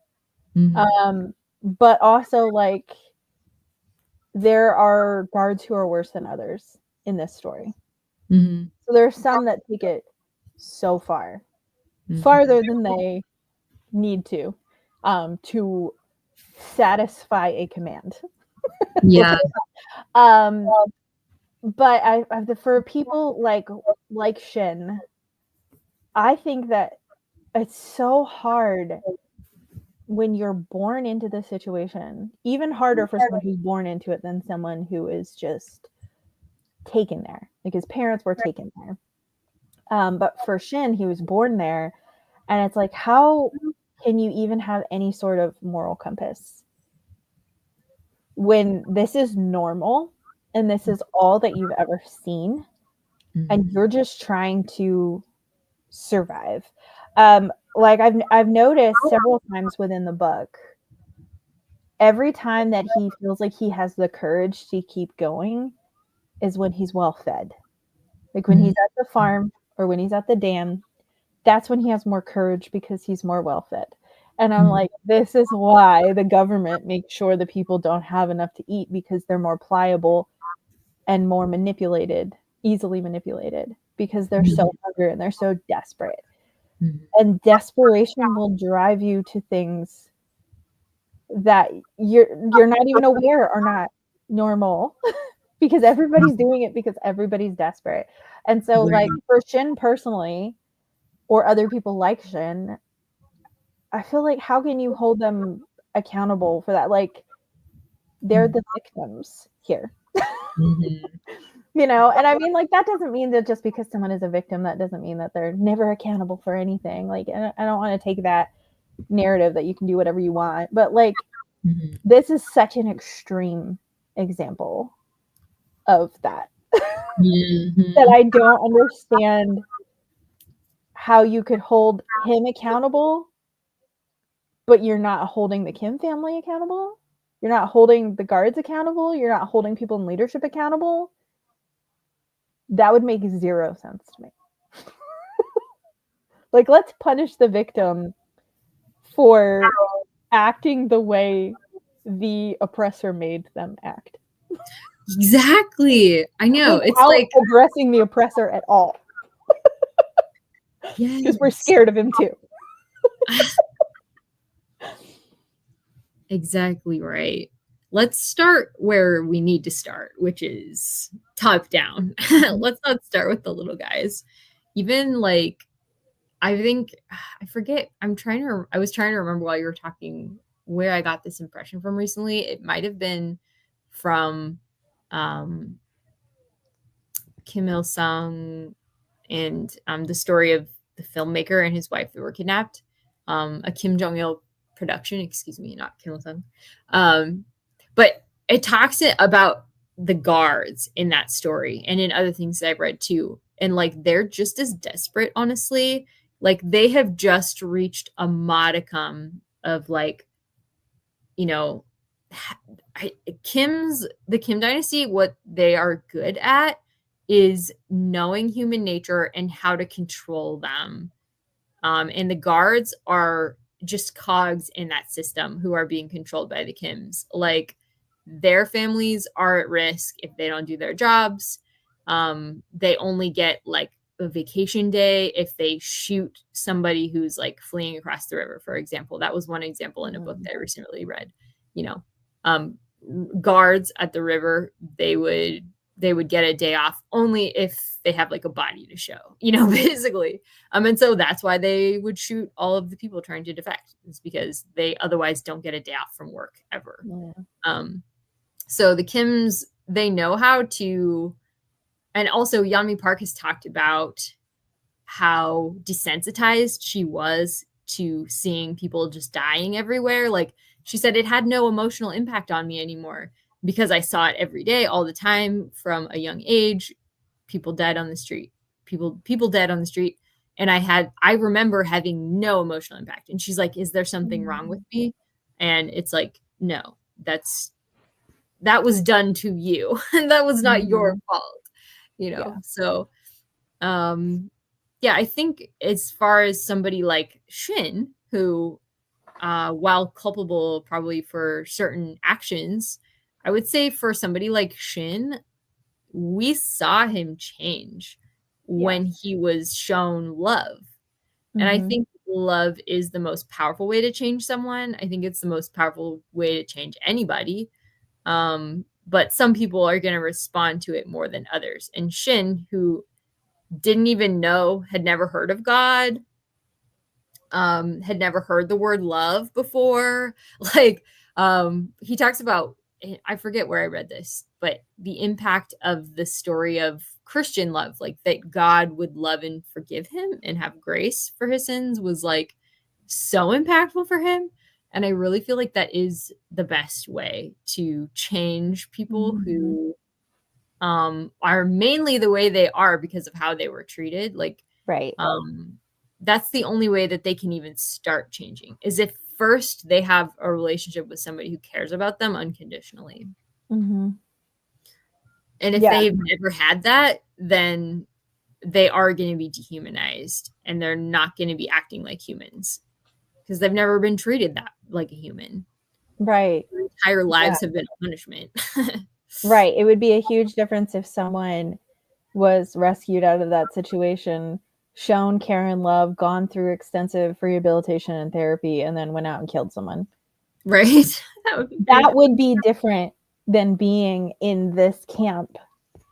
But also, like, there are guards who are worse than others in this story. So there are some that take it so far, farther than they need to satisfy a command. Yeah. But for people like Shin, I think that it's so hard when you're born into the situation, even harder for someone who's born into it than someone who is just taken there, like his parents were taken there. But for Shin, he was born there, and it's like, how can you even have any sort of moral compass when this is normal and this is all that you've ever seen, and you're just trying to survive? Like I've noticed several times within the book, every time that he feels like he has the courage to keep going is when he's well fed. Like when he's at the farm or when he's at the dam, that's when he has more courage because he's more well fed. And I'm like, this is why the government makes sure the people don't have enough to eat, because they're more pliable and more easily manipulated, because they're so hungry and they're so desperate. And desperation will drive you to things that you're not even aware are not normal because everybody's doing it because everybody's desperate. And so, like, for Shin personally, or other people like Shin, I feel like, how can you hold them accountable for that? Like, they're the victims here. You know, and I mean, like, that doesn't mean that just because someone is a victim, that doesn't mean that they're never accountable for anything. Like, I don't want to take that narrative that you can do whatever you want, but like, this is such an extreme example of that. That I don't understand how you could hold him accountable, but you're not holding the Kim family accountable. You're not holding the guards accountable. You're not holding people in leadership accountable. That would make zero sense to me. Like, let's punish the victim for acting the way the oppressor made them act. Exactly. I know. It's like addressing the oppressor at all. Yeah. Because we're scared of him too. Exactly right. Let's start where we need to start, which is top down. Let's not start with the little guys. Even like, I think, I forget, I was trying to remember while you were talking where I got this impression from recently. It might have been from Kim Il-sung and the story of the filmmaker and his wife that were kidnapped. A Kim Jong-il production, excuse me, not Kim Il-sung. But it talks about the guards in that story and in other things that I've read too. And like, they're just as desperate, honestly. Like, they have just reached a modicum of, like, you know, the Kim dynasty, what they are good at is knowing human nature and how to control them. And the guards are just cogs in that system who are being controlled by the Kims. Like, their families are at risk if they don't do their jobs. They only get like a vacation day if they shoot somebody who's like fleeing across the river, for example. That was one example in a book that I recently read. You know, guards at the river, they would they would get a day off only if they have like a body to show, basically. And so that's why they would shoot all of the people trying to defect. It's because they otherwise don't get a day off from work ever. Yeah. So the Kims, they know how to, and also Yeonmi Park has talked about how desensitized she was to seeing people just dying everywhere. Like she said, it had no emotional impact on me anymore because I saw it every day, all the time from a young age. People dead on the street, people dead on the street. And I remember having no emotional impact. And she's like, is there something wrong with me? And it's like, no, that was done to you. And that was not your fault, Yeah. So, yeah, I think as far as somebody like Shin, who, while culpable probably for certain actions, I would say for somebody like Shin, we saw him change when he was shown love. And I think love is the most powerful way to change someone. I think it's the most powerful way to change anybody. But some people are going to respond to it more than others. And Shin, who didn't even know, had never heard of God, had never heard the word love before. Like, he talks about, I forget where I read this, but the impact of the story of Christian love, like that God would love and forgive him and have grace for his sins, was like so impactful for him. And I really feel like that is the best way to change people who are mainly the way they are because of how they were treated. Like, Right. That's the only way that they can even start changing, is if first they have a relationship with somebody who cares about them unconditionally. And if they've never had that, then they are going to be dehumanized and they're not going to be acting like humans because they've never been treated that like a human. Right. Their entire lives have been a punishment. Right. It would be a huge difference if someone was rescued out of that situation, shown care and love, gone through extensive rehabilitation and therapy, and then went out and killed someone. Right. That would be different than being in this camp.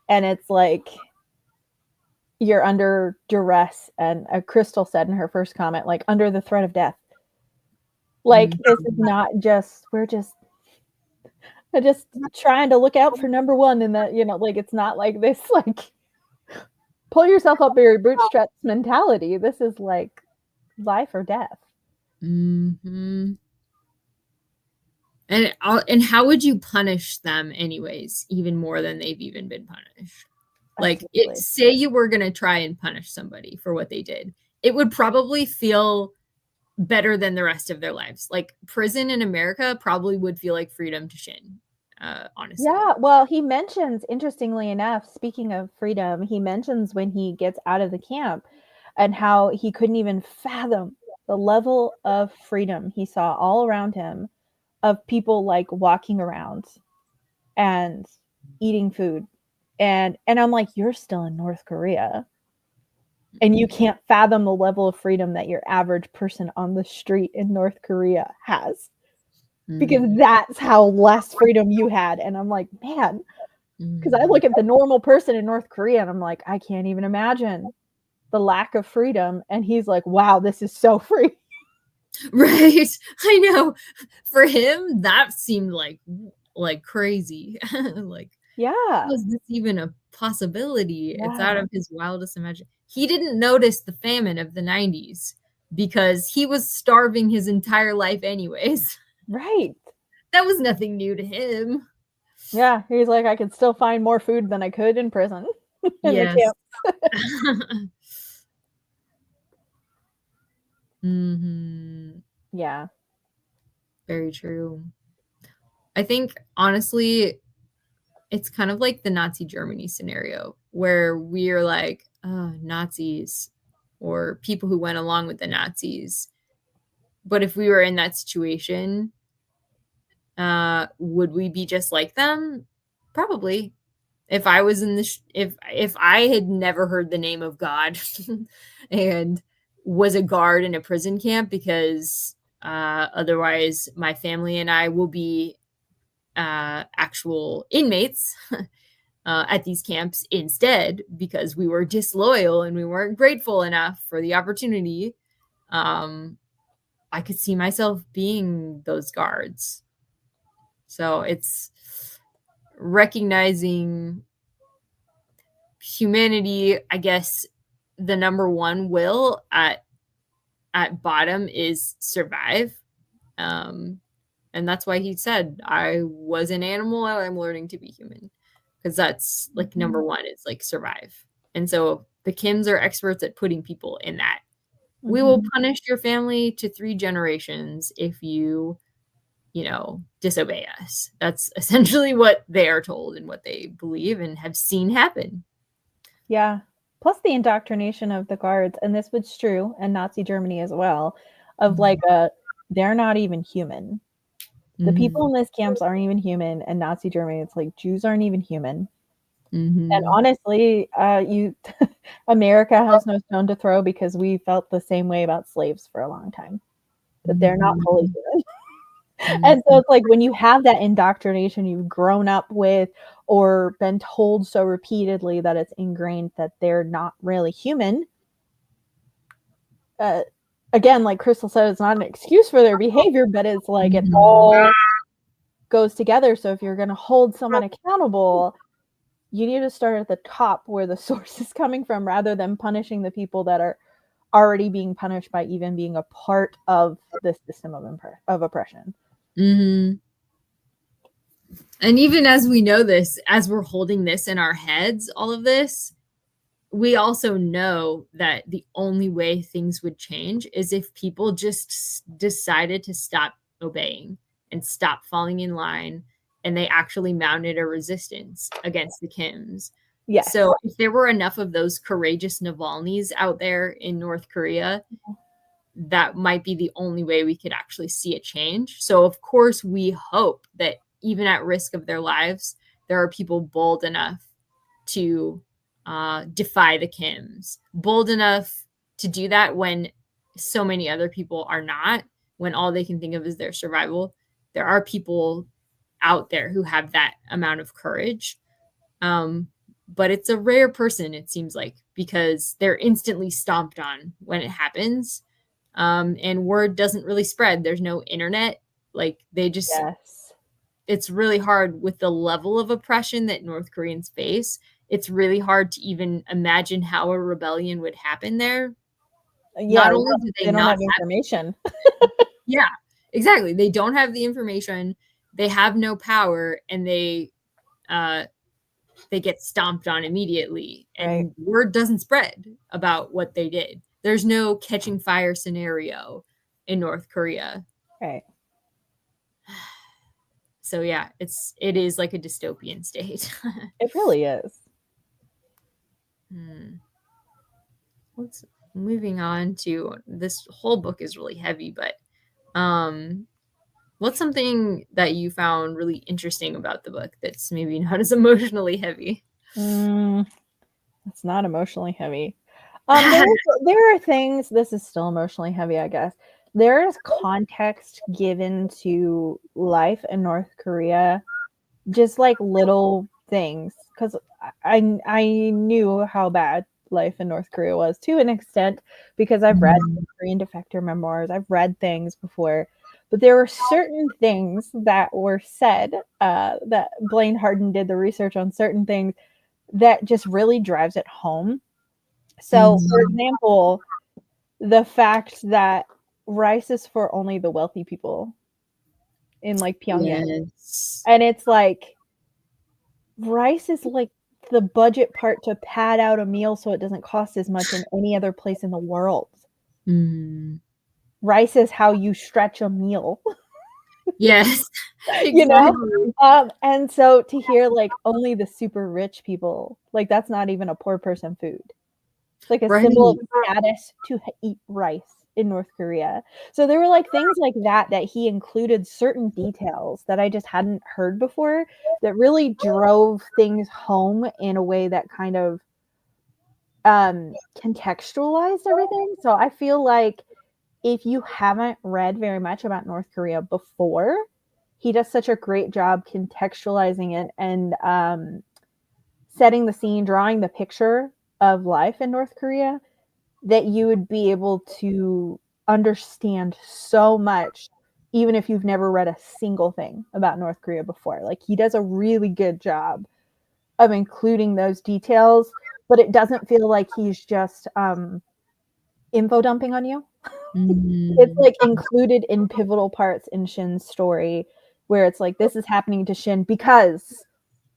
And it's like you're under duress. And Crystal said in her first comment, like under the threat of death. Like this is not just, we're just trying to look out for number one. And that, like it's not like this, like pull yourself up by your bootstraps mentality. This is like life or death. And how would you punish them anyways, even more than they've even been punished? Like, say you were going to try and punish somebody for what they did, it would probably feel better than the rest of their lives. Like prison in America probably would feel like freedom to Shin, honestly. Yeah, well, he mentions, interestingly enough, speaking of freedom, he mentions when he gets out of the camp and how he couldn't even fathom the level of freedom he saw all around him, of people like walking around and eating food. And I'm like, you're still in North Korea. And you can't fathom the level of freedom that your average person on the street in North Korea has. Because that's how less freedom you had. And I'm like, man, because I look at the normal person in North Korea and I'm like, I can't even imagine the lack of freedom. And he's like, wow, this is so free. Right. I know. For him, that seemed like crazy. Like, yeah, was this even a possibility? It's out of his wildest imagination. He didn't notice the famine of the 90s because he was starving his entire life anyways. Right. That was nothing new to him. Yeah, he's like, I could still find more food than I could in prison. In the camp. Yeah. Very true. I think, honestly, it's kind of like the Nazi Germany scenario where we're like, oh, Nazis or people who went along with the Nazis. But if we were in that situation, would we be just like them? Probably. If I was in this, if I had never heard the name of God and was a guard in a prison camp, because otherwise my family and I will be actual inmates, at these camps instead because we were disloyal and we weren't grateful enough for the opportunity. I could see myself being those guards. So it's recognizing humanity. I guess the number one will at bottom is survive. And that's why he said, I was an animal, I'm learning to be human. Because that's like number one is like survive. And so the Kims are experts at putting people in that. We will punish your family to 3 generations if you disobey us. That's essentially what they are told and what they believe and have seen happen. Yeah. Plus the indoctrination of the guards, and this was true in Nazi Germany as well, of like they're not even human. The people in these camps aren't even human, and Nazi Germany, it's like Jews aren't even human. And honestly, America has no stone to throw because we felt the same way about slaves for a long time, that they're not fully human. And so it's like when you have that indoctrination you've grown up with or been told so repeatedly that it's ingrained that they're not really human. Again, like Crystal said, it's not an excuse for their behavior, but it's like it all goes together. So if you're going to hold someone accountable, you need to start at the top where the source is coming from rather than punishing the people that are already being punished by even being a part of the system of oppression. And even as we know this, as we're holding this in our heads, all of this, we also know that the only way things would change is if people just decided to stop obeying and stop falling in line, and they actually mounted a resistance against the Kims. Yes. So if there were enough of those courageous Navalny's out there in North Korea, that might be the only way we could actually see a change. So of course we hope that even at risk of their lives, there are people bold enough to defy the Kims, bold enough to do that when so many other people are not, when all they can think of is their survival. There are people out there who have that amount of courage. But it's a rare person, it seems like, because they're instantly stomped on when it happens. And word doesn't really spread. There's no internet. Like they just, it's really hard with the level of oppression that North Koreans face. It's really hard to even imagine how a rebellion would happen there. Yeah, not only do they not have information. Yeah, exactly. They don't have the information. They have no power, and they get stomped on immediately, and word doesn't spread about what they did. There's no catching fire scenario in North Korea. Right. So yeah, it is like a dystopian state. It really is. Let's moving on to this whole book is really heavy, but what's something that you found really interesting about the book that's maybe not as emotionally heavy? It's not emotionally heavy. There are things, this is still emotionally heavy, I guess. There is context given to life in North Korea, just like little things, because I knew how bad life in North Korea was to an extent because I've read Korean defector memoirs, I've read things before, but there were certain things that were said that Blaine Harden did the research on certain things that just really drives it home. So, for example, the fact that rice is for only the wealthy people in like Pyongyang. Yes. And it's like rice is like the budget part to pad out a meal so it doesn't cost as much in any other place in the world. Rice is how you stretch a meal. Yes. Exactly. You know? And so to hear like only the super rich people, like that's not even a poor person food. It's like a symbol of status to eat rice in North Korea. So there were like things like that he included certain details that I just hadn't heard before that really drove things home in a way that kind of contextualized everything. So I feel like if you haven't read very much about North Korea before, he does such a great job contextualizing it and setting the scene, drawing the picture of life in North Korea, that you would be able to understand so much, even if you've never read a single thing about North Korea before. Like, he does a really good job of including those details, but it doesn't feel like he's just info dumping on you. It's Mm. like included in pivotal parts in Shin's story, where it's like, this is happening to Shin because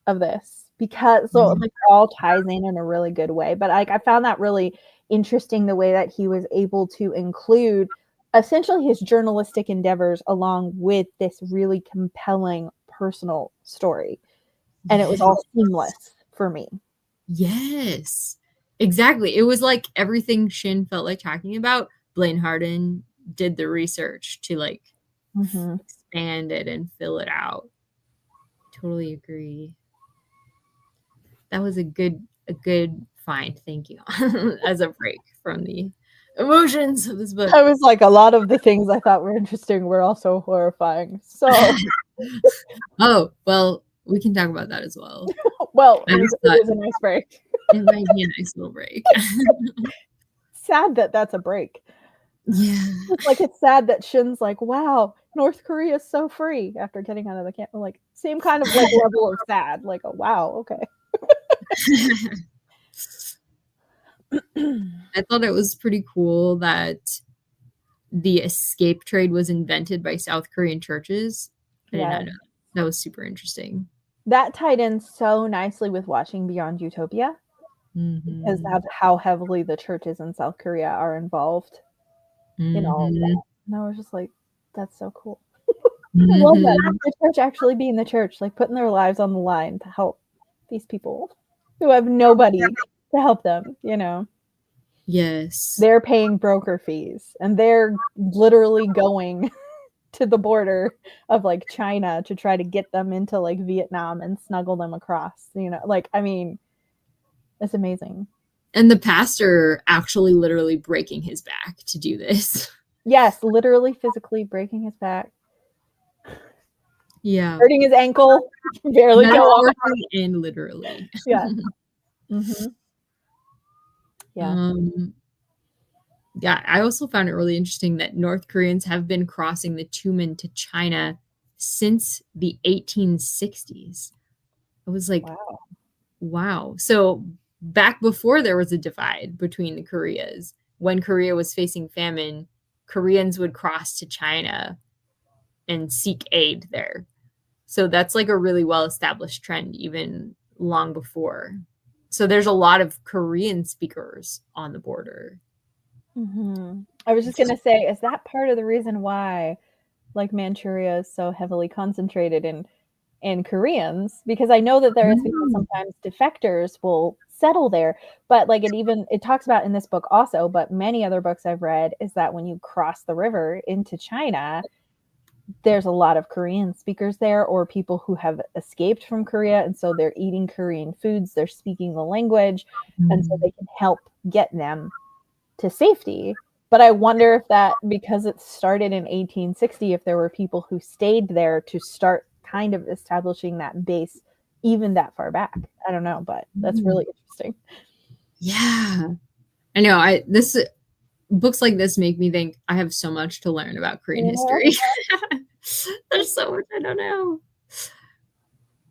of this, because so Yeah. like it all ties in a really good way. But like, I found that really interesting, the way that he was able to include essentially his journalistic endeavors along with this really compelling personal story, and it was all Yes. seamless for me. Yes. Exactly. It was like everything Shin felt like talking about, Blaine Harden did the research to like Mm-hmm. expand it and fill it out. Totally agree. That was a good find. Thank you. As a break from the emotions of this book. I was like, a lot of the things I thought were interesting were also horrifying. So, Oh, well, we can talk about that as well. well, I just it thought was a nice break. it might be a nice little break. Sad that that's a break. Yeah. It's like, it's sad that Shin's like, wow, North Korea is so free after getting out of the camp. Like, same kind of like level of sad. Like, oh wow, okay. I thought it was pretty cool that the escape trade was invented by South Korean churches. I did Yeah. not know that. That was super interesting. That tied in so nicely with watching Beyond Utopia, because Mhm. of how heavily the churches in South Korea are involved in all of Mhm. that. And I was just like, that's so cool. I love that. Mhm. The church actually being the church, like putting their lives on the line to help these people who have nobody to help them, you know. Yes. They're paying broker fees and they're literally going to the border of like China to try to get them into like Vietnam and snuggle them across, you know. Like, I mean, it's amazing. And the pastor actually literally breaking his back to do this. Yes, literally physically breaking his back, Yeah. hurting his ankle, barely go on. Metaphorically and literally. Yeah. Mm-hmm. Yeah. Um, yeah, I also found it really interesting that North Koreans have been crossing the Tumen to China since the 1860s. I was like, Wow. wow. So back before there was a divide between the Koreas, when Korea was facing famine, Koreans would cross to China and seek aid there. So that's like a really well established trend, even long before. So there's a lot of Korean speakers on the border. Mm-hmm. I was just gonna say, is that part of the reason why like Manchuria is so heavily concentrated in Koreans? Because I know that there is because Mm. sometimes defectors will settle there, but like it talks about in this book also, but many other books I've read is that when you cross the river into China, there's a lot of Korean speakers there or people who have escaped from Korea and so they're eating Korean foods, they're speaking the language, and so Mm. they can help get them to safety. But I wonder if that, because it started in 1860, if there were people who stayed there to start kind of establishing that base even that far back. I don't know, but that's Mm. really interesting. Yeah. I know. I this books like this make me think I have so much to learn about Korean Yeah. history. There's so much I don't know.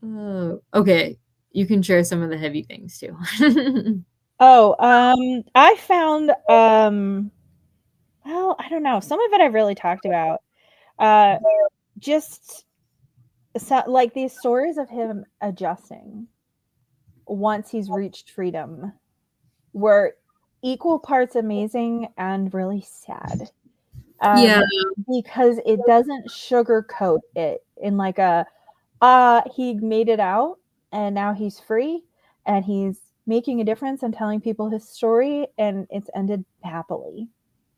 Oh, okay. You can share some of the heavy things too. Oh, I found well, I don't know. Some of it I've really talked about. Uh just so, like these stories of him adjusting once he's reached freedom were equal parts amazing and really sad. Yeah. Um, because it doesn't sugarcoat it in like a he made it out and now he's free and he's making a difference and telling people his story and it's ended happily.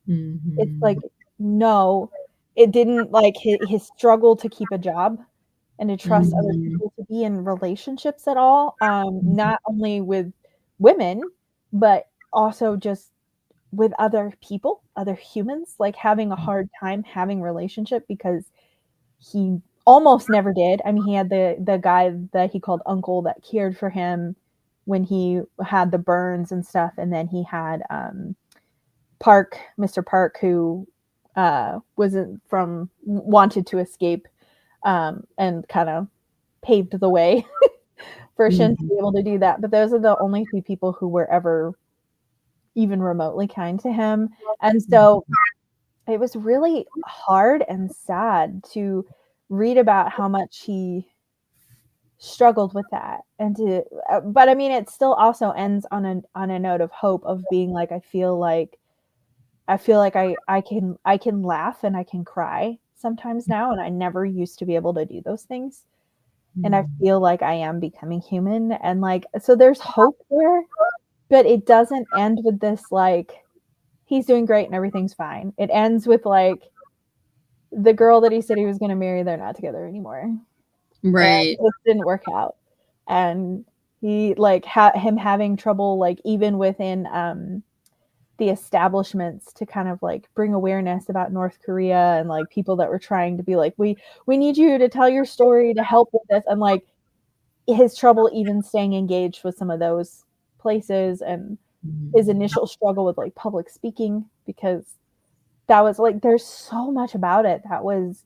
It's like, Mhm. no, it didn't. Like his struggle to keep a job and to trust other Mhm. people, to be in relationships at all, Mhm. not only with women, but also just with other people, other humans, like having a hard time having relationship because he almost never did. I mean, he had the guy that he called uncle that cared for him when he had the burns and stuff, and then he had Mr. Park, who wasn't from wanted to escape, and kind of paved the way for Shin to Mhm. be able to do that. But those are the only two people who were ever even remotely kind to him. And so it was really hard and sad to read about how much he struggled with that. And to but I mean, it still also ends on a note of hope, of being like, I feel like I can laugh and I can cry sometimes now, and I never used to be able to do those things. And I Mhm. feel like I am becoming human, and like, so there's hope there, but it doesn't end with this like he's doing great and everything's fine. It ends with like the girl that he said he was going to marry, they're not together anymore. And Right. it didn't work out. And he like him having trouble like even within the establishments to kind of like bring awareness about North Korea, and like people that were trying to be like, we need you to tell your story to help with this, and like his trouble even staying engaged with some of those places, and his Mhm. initial struggle with like public speaking, because that was like, there's so much about it that was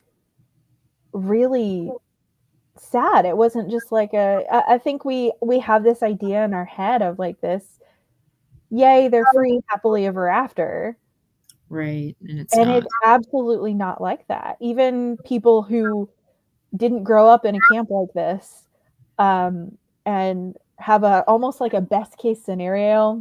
really sad. It wasn't just like I think we have this idea in our head of like this, yay, they're free happily ever after. Right, and it's And it's not. absolutely not like that. Even people who didn't grow up in a camp like this, and have a almost like a best case scenario.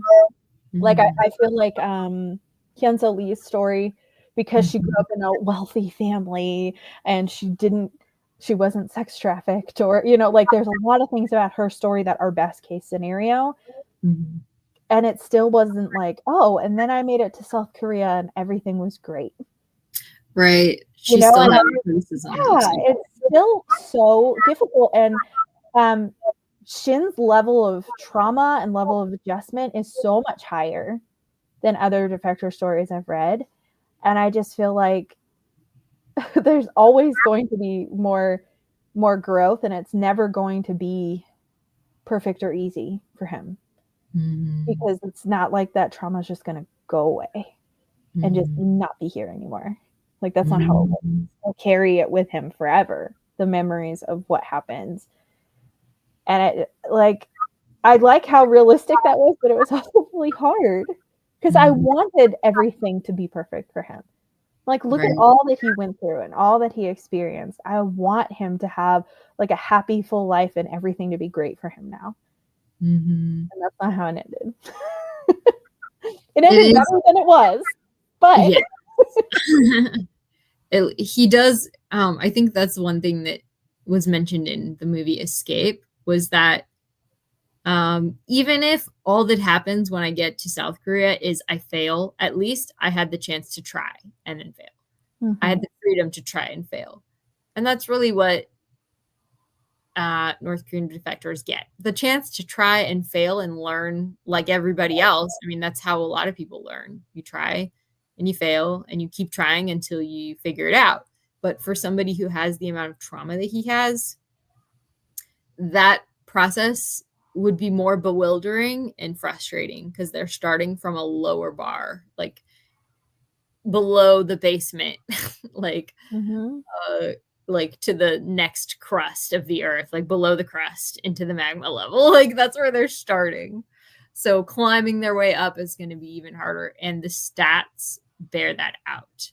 Like Mhm. I feel like Hyunso Lee's story, because she grew Mhm. up in a wealthy family and she wasn't sex trafficked, or like there's a lot of things about her story that are best case scenario, Mhm. and it still wasn't like, oh, and then I made it to South Korea and everything was great. Right. She still And had I'm, criticisms of yeah, some. it's still so difficult. And um Shin's level of trauma and level of adjustment is so much higher than other defector stories I've read. And I just feel like there's always going to be more growth, and it's never going to be perfect or easy for him, Mhm. because it's not like that trauma is just going to go away and just Mhm. not be here anymore. Like that's not how it works. Mhm. He'll carry it with him forever, the memories of what happens. And it like, I like how realistic that was, but it was also really hard, because I Mhm. wanted everything to be perfect for him. Like, look at Right. all that he went through and all that he experienced. I want him to have like a happy, full life and everything to be great for him now. Mhm. And that's not how it ended. It It ended is. better than it was, but Yeah. He does, I think that's one thing that was mentioned in the movie Escape, was that, even if all that happens when I get to South Korea is I fail, at least I had the chance to try and then fail. I had Mhm. the freedom to try and fail. And that's really what North Korean defectors get the chance to try and fail and learn like everybody else. I mean, that's how a lot of people learn. You try and you fail and you keep trying until you figure it out. But for somebody who has the amount of trauma that he has, that process would be more bewildering and frustrating because they're starting from a lower bar, like below the basement, like Mhm. uh like to the next crust of the earth, like below the crust into the magma level. Like that's where they're starting. So climbing their way up is going to be even harder. And the stats bear that out.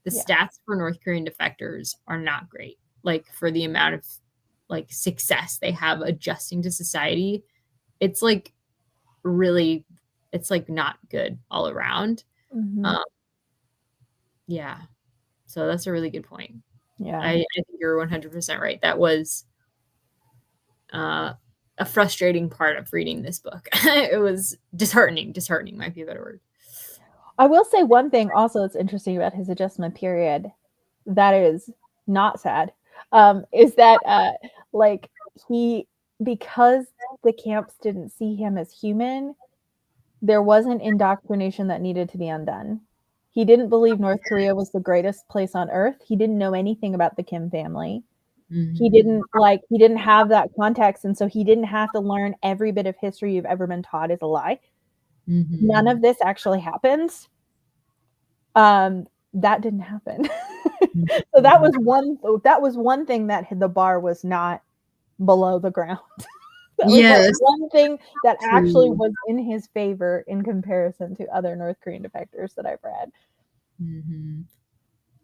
The Yeah. stats for North Korean defectors are not great. Like for the amount of like success they have adjusting to society, it's like really, it's like not good all around. Mhm. Um, yeah. So that's a really good point. Yeah. I think you're 100% right. That was uh, a frustrating part of reading this book. It was disheartening. Disheartening might be a better word. I will say one thing also that's interesting about his adjustment period that is not sad, is that like he because the camps didn't see him as human, there wasn't indoctrination that needed to be undone. He didn't believe North Korea was the greatest place on earth. He didn't know anything about the Kim family. He didn't have that context, and so he didn't have to learn every bit of history you've ever been taught is a lie. None of this actually happens. That didn't happen. So that was one thing that the bar was not below the ground. That was Yes. one thing that actually True. was in his favor in comparison to other North Korean defectors that I've read.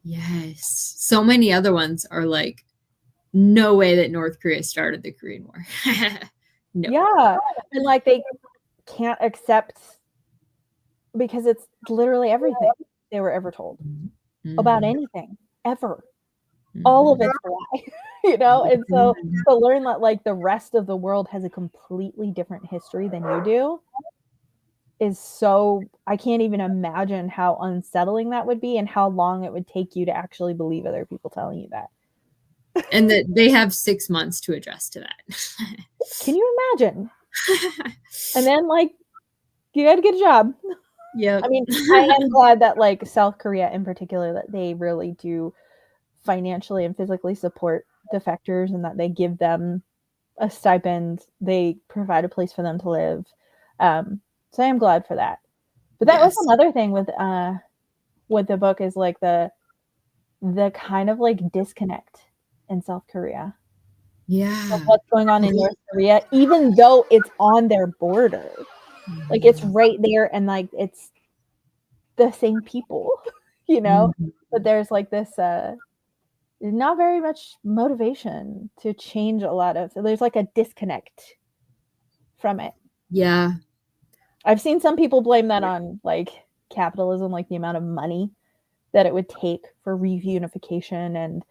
Yes. So many other ones are like, no way that North Korea started the Korean War. No. Yeah. And like they can't accept, because it's literally everything they were ever told about anything ever. All of it's a lie, you know? And so to learn that like the rest of the world has a completely different history than you do is so, I can't even imagine how unsettling that would be and how long it would take you to actually believe other people telling you that. And that they have 6 months to adjust to that. Can you imagine? And then like you got to get a job. Yeah. I mean, I am glad that like South Korea in particular, that they really do financially and physically support defectors, and that they give them a stipend, they provide a place for them to live. So I am glad for that. But that was another thing with the book, is like the kind of like disconnect in South Korea. Yeah. Of what's going on in North Korea, even though it's on their border. Like it's right there, and like it's the same people, you know? But there's like this not very much motivation to change a lot of, so there's like a disconnect from it. Yeah. I've seen some people blame that on like capitalism, like the amount of money that it would take for reunification and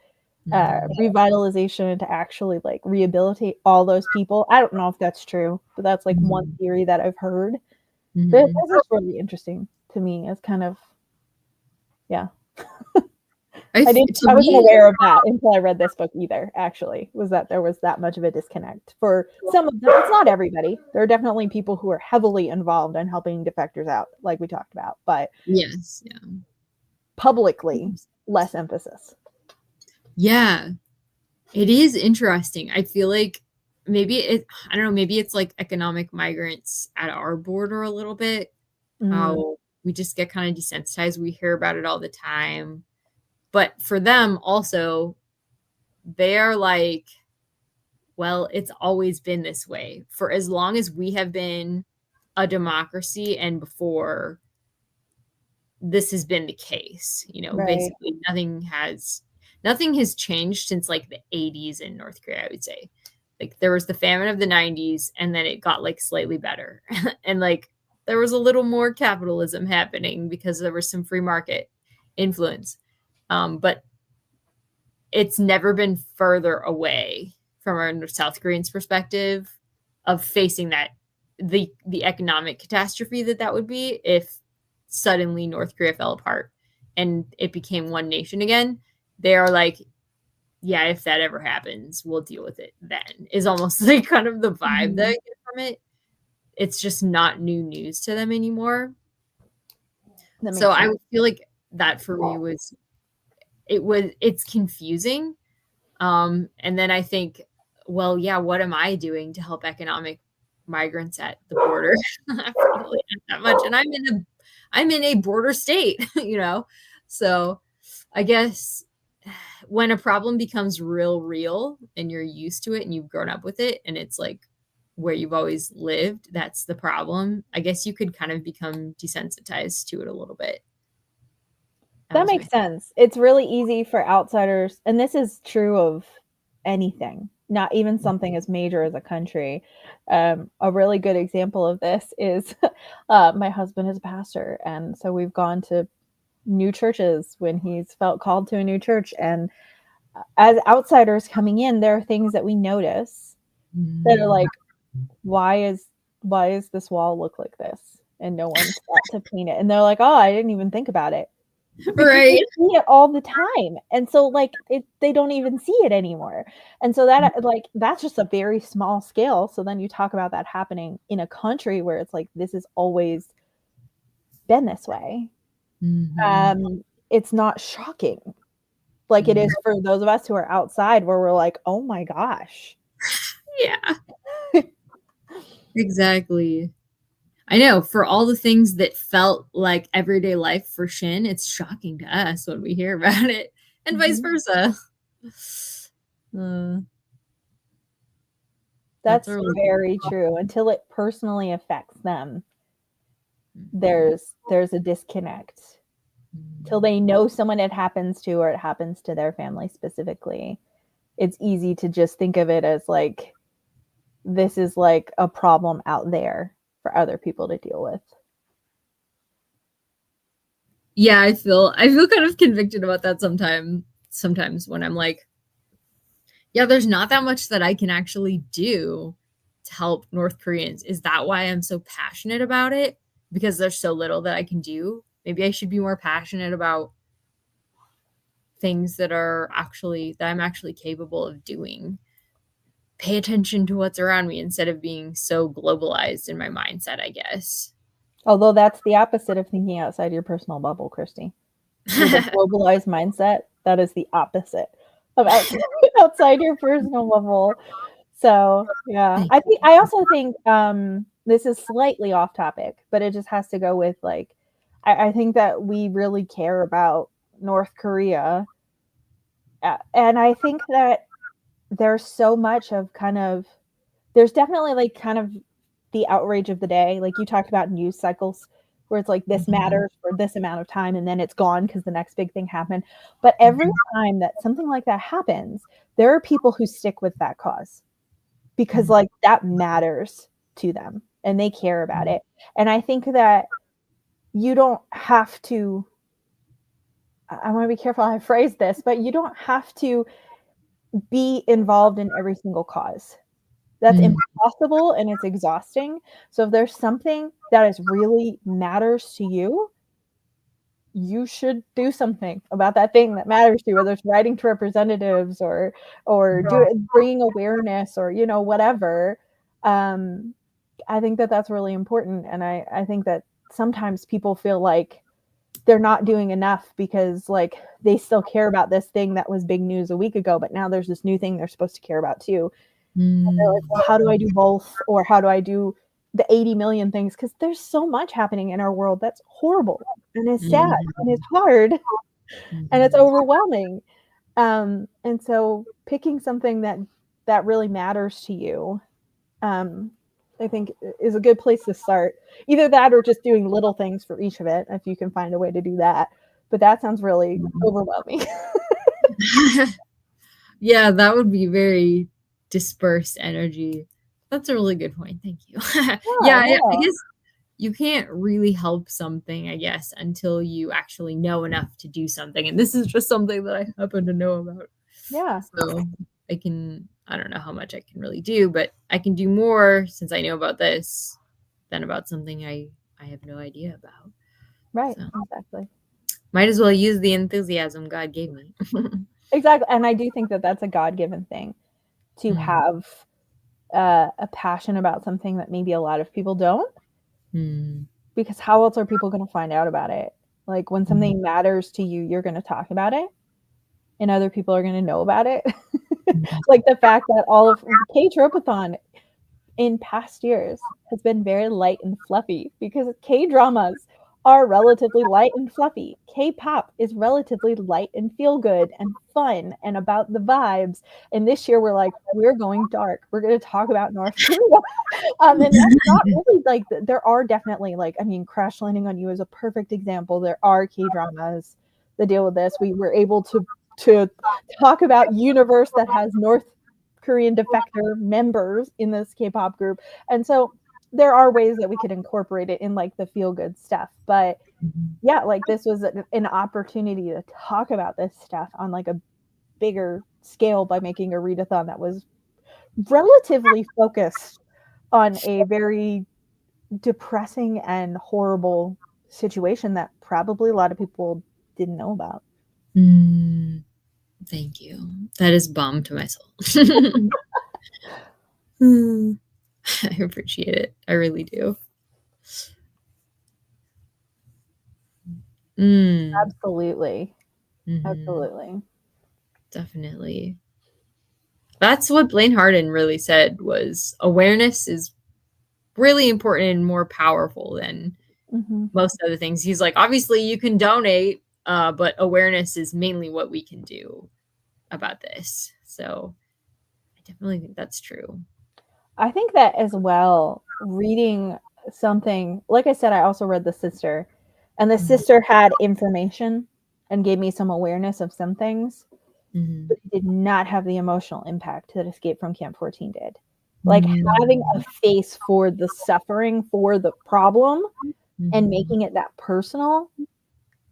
revitalization to actually like rehabilitate all those people. I don't know if that's true, but that's like one theory that I've heard. This is really interesting to me. It's kind of, yeah. I wasn't aware of that until I read this book either, actually, was that there was that much of a disconnect for some of them. It's not everybody. There are definitely people who are heavily involved in helping defectors out, like we talked about, but yes, yeah, publicly, less emphasis. Yeah, it is interesting. I feel like maybe I don't know, maybe it's like economic migrants at our border a little bit. How we just get kind of desensitized. We hear about it all the time. But for them also, they are like, well, it's always been this way. For as long as we have been a democracy and before, this has been the case. You know, basically nothing has changed since like the 80s in North Korea, I would say. Like there was the famine of the 90s and then it got like slightly better. And like there was a little more capitalism happening because there was some free market influence. But it's never been further away from our South Koreans' perspective of facing that the economic catastrophe that would be if suddenly North Korea fell apart and it became one nation again. They are like, yeah, if that ever happens, we'll deal with it then, is almost like kind of the vibe that I get from it. It's just not new news to them anymore. So I would feel like that for me it's confusing. And then I think, well, yeah, what am I doing to help economic migrants at the border? Probably not that much. And I'm in a border state, you know? So I guess when a problem becomes real and you're used to it and you've grown up with it and it's like where you've always lived, that's the problem. I guess you could kind of become desensitized to it a little bit. That makes sense. It's really easy for outsiders, and this is true of anything, not even something as major as a country. A really good example of this is my husband is a pastor, and so we've gone to new churches when he's felt called to a new church. And as outsiders coming in, there are things that we notice that are like, why is this wall look like this? And no one's thought to paint it. And they're like, oh, I didn't even think about it. Right. They see it all the time, and so like they don't even see it anymore. And so that like that's just a very small scale. So then you talk about that happening in a country where it's like this has always been this way. It's not shocking. like it is for those of us who are outside, where we're like, oh my gosh. Yeah. Exactly. I know, for all the things that felt like everyday life for Shin, it's shocking to us when we hear about it, and vice versa. That's That's a really very true. Until it personally affects them, there's a disconnect. Till they know someone it happens to, or it happens to their family specifically, it's easy to just think of it as like, this is like a problem out there for other people to deal with. Yeah, I feel kind of convicted about that sometimes when I'm like, yeah, there's not that much that I can actually do to help North Koreans. Is that why I'm so passionate about it? Because there's so little that I can do. Maybe I should be more passionate about things that I'm actually capable of doing. Pay attention to what's around me instead of being so globalized in my mindset, I guess. Although that's the opposite of thinking outside your personal bubble, Christy. With a globalized mindset, that is the opposite of outside your personal bubble. So yeah, I also think this is slightly off topic, but it just has to go with like, I think that we really care about North Korea, and I think that there's so much of kind of, there's definitely like kind of the outrage of the day, like you talked about news cycles, where it's like this matters for this amount of time and then it's gone because the next big thing happened. But every time that something like that happens, there are people who stick with that cause because like that matters to them and they care about it. And I think that you don't have to, I want to be careful how I phrase this, but you don't have to be involved in every single cause. That's impossible and it's exhausting. So if there's something that is really matters to you, you should do something about that thing that matters to you, whether it's writing to representatives or bringing awareness or, you know, whatever. I think that that's really important. And I think that sometimes people feel like they're not doing enough because like they still care about this thing that was big news a week ago, but now there's this new thing they're supposed to care about too. And they're like, well, how do I do both? Or how do I do the 80 million things? Because there's so much happening in our world that's horrible and it's sad and it's hard and it's overwhelming. And so picking something that really matters to you, I think is a good place to start. Either that or just doing little things for each of it, if you can find a way to do that. But that sounds really overwhelming. Yeah, that would be very dispersed energy. That's a really good point. Thank you. Yeah, I guess you can't really help something, I guess, until you actually know enough to do something. And this is just something that I happen to know about. Yeah. So I don't know how much I can really do, but I can do more since I know about this than about something I have no idea about. Right. So, exactly. might as well use the enthusiasm God gave me. Exactly. And I do think that that's a God-given thing to have a passion about something that maybe a lot of people don't. Because how else are people going to find out about it? Like when something matters to you, you're going to talk about it and other people are going to know about it. Like the fact that all of ktropeathon in past years has been very light and fluffy because K-dramas are relatively light and fluffy. K-pop is relatively light and feel good and fun and about the vibes. And this year we're like, we're going dark. We're going to talk about North Korea. And that's not really like, there are definitely like, I mean, Crash Landing on You is a perfect example. There are K-dramas that deal with this. We were able to talk about universe that has North Korean defector members in this K-pop group. And so there are ways that we could incorporate it in like the feel good stuff. But yeah, like this was an opportunity to talk about this stuff on like a bigger scale by making a readathon that was relatively focused on a very depressing and horrible situation that probably a lot of people didn't know about. Thank you. That is balm to my soul. I appreciate it. I really do. Absolutely. Absolutely. Definitely. That's what Blaine Harden really said, was awareness is really important and more powerful than most other things. He's like, obviously you can donate, but awareness is mainly what we can do about this. So I definitely think that's true. I think that as well, reading something, like I said, I also read The Sister, and The Mhm. Sister had information and gave me some awareness of some things, Mhm. but it did not have the emotional impact that Escape from Camp 14 did. Like having a Mhm. face for the suffering, for the problem, and Mhm. making it that personal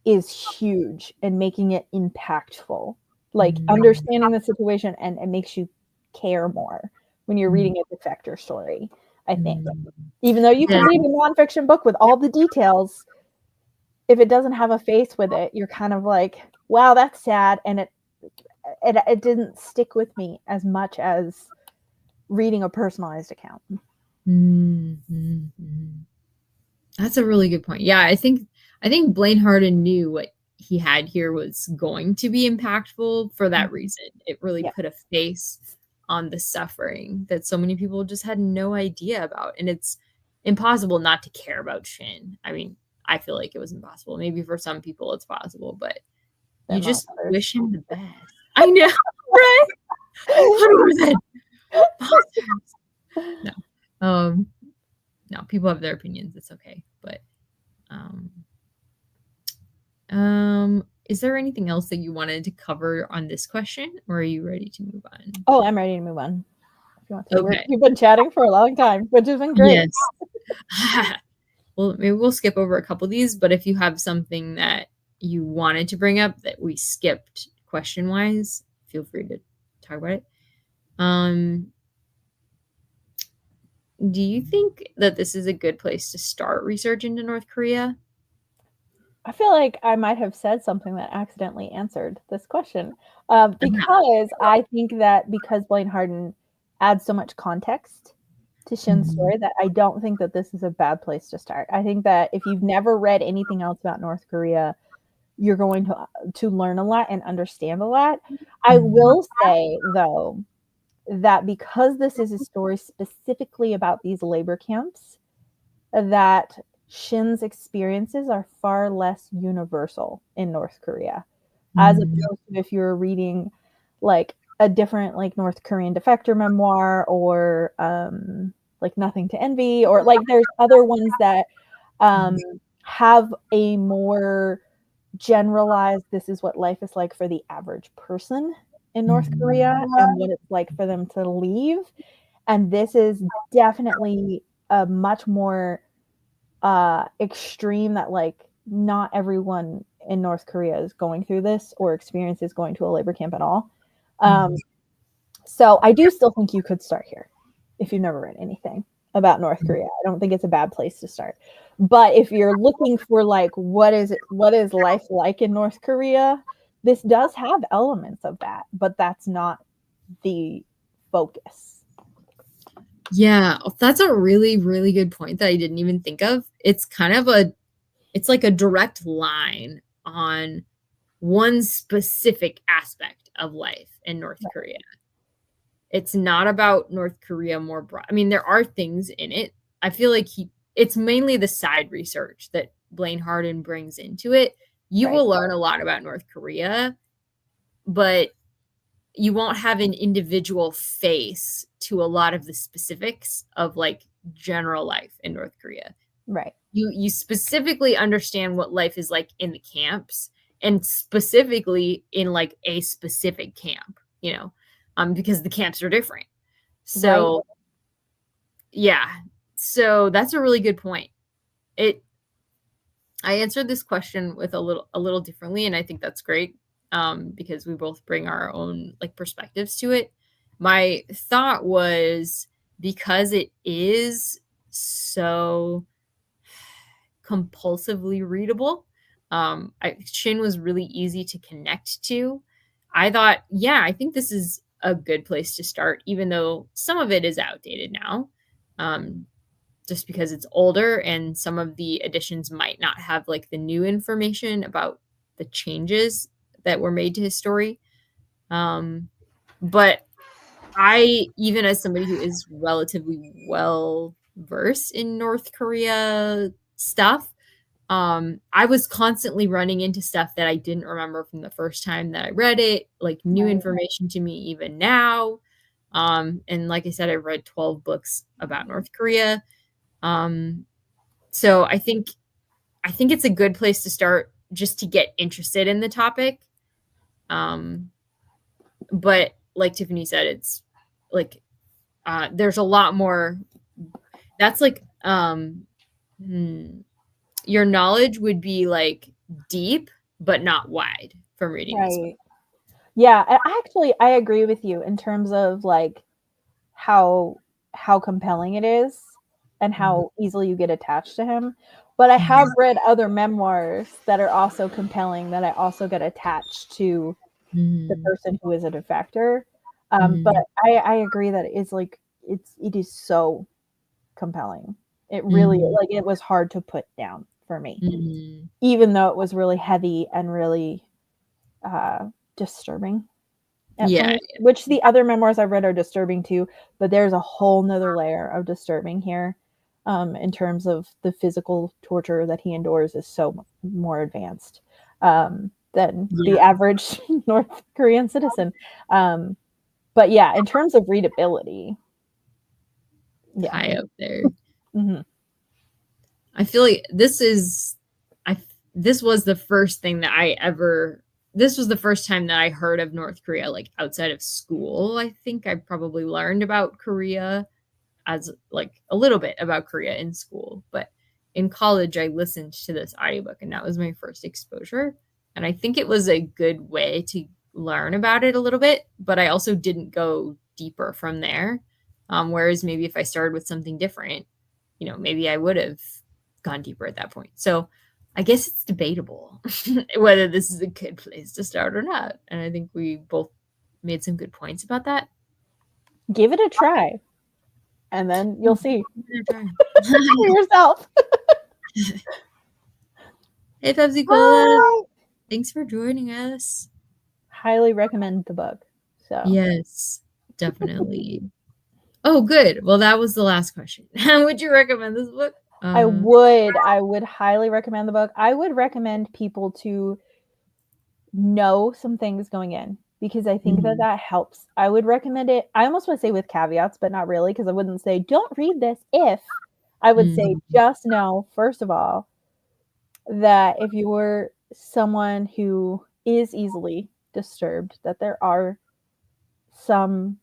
is huge and making it impactful. Like Mhm. understanding the situation and it makes you care more when you're Mhm. reading a defector story, I think. Mhm. Even though you Yeah. can read a nonfiction book with all the details, if it doesn't have a face with it, you're kind of like, wow, that's sad. And it didn't stick with me as much as reading a personalized account. Mhm. Mhm. That's a really good point. Yeah, I think Blaine Harden knew what he had here was going to be impactful for that reason. It really Yeah, put a face on the suffering that so many people just had no idea about. And it's impossible not to care about Shin. I mean, I feel like it was impossible. Maybe for some people it's possible, but you than most just others. wish him the best. I know, right? 100%. No. Um, no, people have their opinions. It's okay. But um is there anything else that you wanted to cover on this question, or are you ready to move on? Oh, I'm ready to move on. If you want to. Okay. We've been chatting for a long time, which has been great. Yes. Well, maybe we'll skip over a couple of these, but if you have something that you wanted to bring up that we skipped question-wise, feel free to talk about it. Um, do you think that this is a good place to start research into North Korea? I feel like I might have said something that accidentally answered this question, Okay. because I think that because Blaine Harden adds so much context to Shin's Mhm. story, that I don't think that this is a bad place to start. I think that if you've never read anything else about North Korea, you're going to learn a lot and understand a lot. I Mhm. will say though that because this is a story specifically about these labor camps, that Shin's experiences are far less universal in North Korea, as Mhm. opposed to if you're reading like a different like North Korean defector memoir or like Nothing to Envy, or like there's other ones that um, Mhm. have a more generalized, this is what life is like for the average person in North Korea Mhm. and what it's like for them to leave. And this is definitely a much more extreme, that like not everyone in North Korea is going through this or experiences going to a labor camp at all. Um, Mhm. so I do still think you could start here if you've never read anything about North Korea. I don't think it's a bad place to start. But if you're looking for like what is life like in North Korea, this does have elements of that, but that's not the focus. Yeah, that's a really, really good point that I didn't even think of. It's like a direct line on one specific aspect of life in North Korea. It's not about North Korea more broad. I mean, there are things in it. I feel like it's mainly the side research that Blaine Harden brings into it. You Right. will learn a lot about North Korea, but you won't have an individual face to a lot of the specifics of like general life in North Korea. Right. You specifically understand what life is like in the camps, and specifically in like a specific camp, because the camps are different. Right. So yeah, so that's a really good point. It I answered this question with a little differently, and I think that's great, because we both bring our own like perspectives to it. My thought was, because it is so compulsively readable, Shin was really easy to connect to. I thought, yeah, I think this is a good place to start, even though some of it is outdated now. Um, just because it's older and some of the additions might not have like the new information about the changes that were made to his story. But I, even as somebody who is relatively well versed in North Korea stuff, I was constantly running into stuff that I didn't remember from the first time that I read it, like new Right. information to me even now. And like I said, I've read 12 books about North Korea. Um, so I think it's a good place to start just to get interested in the topic. Um, but like Tiffany said, it's like there's a lot more. That's like your knowledge would be like deep but not wide from reading this book. Right. Yeah, I agree with you in terms of like how compelling it is and Mhm. how easily you get attached to him. But I have read other memoirs that are also compelling that I also get attached to the Mhm. person who is a defector. But Mhm. I agree that it's like it is so compelling. It really Mhm. like it was hard to put down for me, Mhm. even though it was really heavy and really uh, disturbing at Yeah. points. Which the other memoirs I've read are disturbing too, but there's a whole nother layer of disturbing here. In terms of the physical torture that he endures is so more advanced than the Yeah. average North Korean citizen. Um, but yeah, in terms of readability, yeah. High up there. Mhm. I feel like this was the first thing that I ever this was the first time that I heard of North Korea like outside of school. I think I probably learned about Korea as like a little bit about Korea in school, but in college I listened to this audiobook and that was my first exposure. And I think it was a good way to learn about it a little bit, but I also didn't go deeper from there. Whereas maybe if I started with something different, maybe I would have gone deeper at that point. So I guess it's debatable whether this is a good place to start or not. And I think we both made some good points about that. Give it a try, and then you'll see I'm gonna for try. yourself. Hey, Pepsi Cola. Hi. Thanks for joining us. Highly recommend the book. So Yes, definitely. Oh, good. Well, that was the last question. Would you recommend this book? I would highly recommend the book. I would recommend people to know some things going in because I think that Mhm, that helps. I would recommend it. I almost would say with caveats, but not really because I wouldn't say don't read this if. I would say mhm, just know first of all that if you were someone who is easily disturbed, that there are some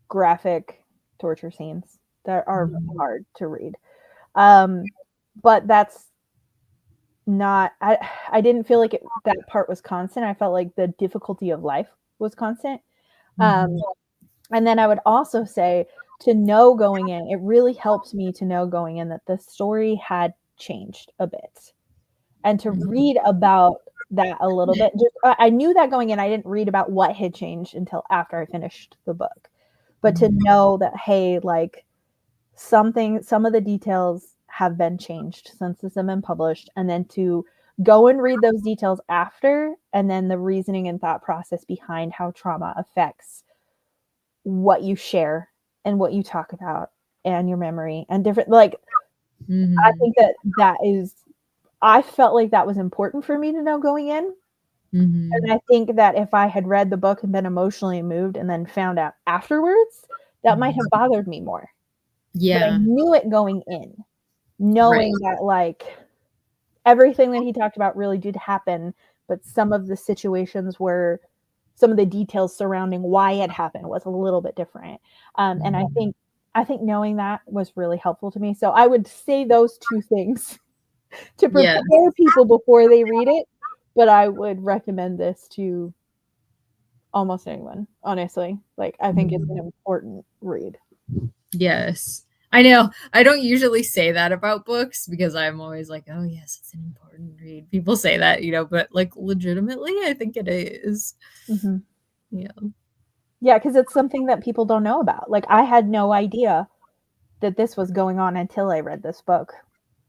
graphic torture scenes that are mhm, hard to read. Um, but that's not I didn't feel like that part was constant. I felt like the difficulty of life was constant. Um, mhm, and then I would also say to know going in, it really helps me to know going in that the story had changed a bit and to mhm, read about that a little bit. Just I knew that going in. I didn't read about what had changed until after I finished the book. But to mhm, know that, hey, like some of the details have been changed since this has been published, and then to go and read those details after, and then the reasoning and thought process behind how trauma affects what you share and what you talk about and your memory and different like I mhm, think that that is I felt like that was important for me to know going in. And mhm, I think that if I had read the book and been emotionally moved and then found out afterwards, that might have mhm. bothered me more. But I Yeah, knew it going in, right. knowing that like everything that he talked about really did happen, but some of the situations were some of the details surrounding why it happened was a little bit different. And Mhm. I think knowing that was really helpful to me. So I would say those two things to Yeah, prepare people before they read it, but I would recommend this to almost anyone, honestly. Like I think it's an mhm. important read. Yes. I know. I don't usually say that about books because I'm always like, "Oh, yes, it's an important read." People say that, but, like, legitimately, I think it is. Mhm. Yeah. Yeah, because it's something that people don't know about. Like I had no idea that this was going on until I read this book.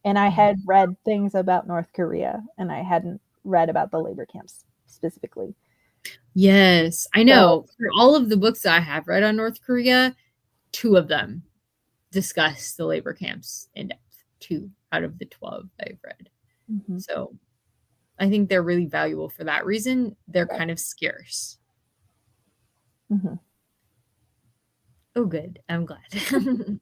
And I had Mhm. read things about North Korea and I hadn't read about the labor camps specifically. Yes, I So, know. For all of the books that I have read on North Korea, 2 of them discuss the labor camps in depth. 2 out of the 12 I've read. mhm, So, I think they're really valuable for that reason. They're yeah, kind of scarce. mhm. Oh, good. I'm glad.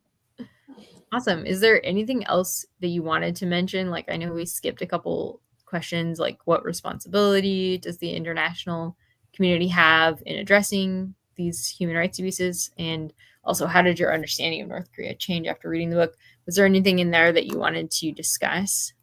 Awesome. Is there anything else that you wanted to mention? Like, I know we skipped a couple questions, like what responsibility does the international community have in addressing these human rights abuses? And also, how did your understanding of North Korea change after reading the book? Was there anything in there that you wanted to discuss?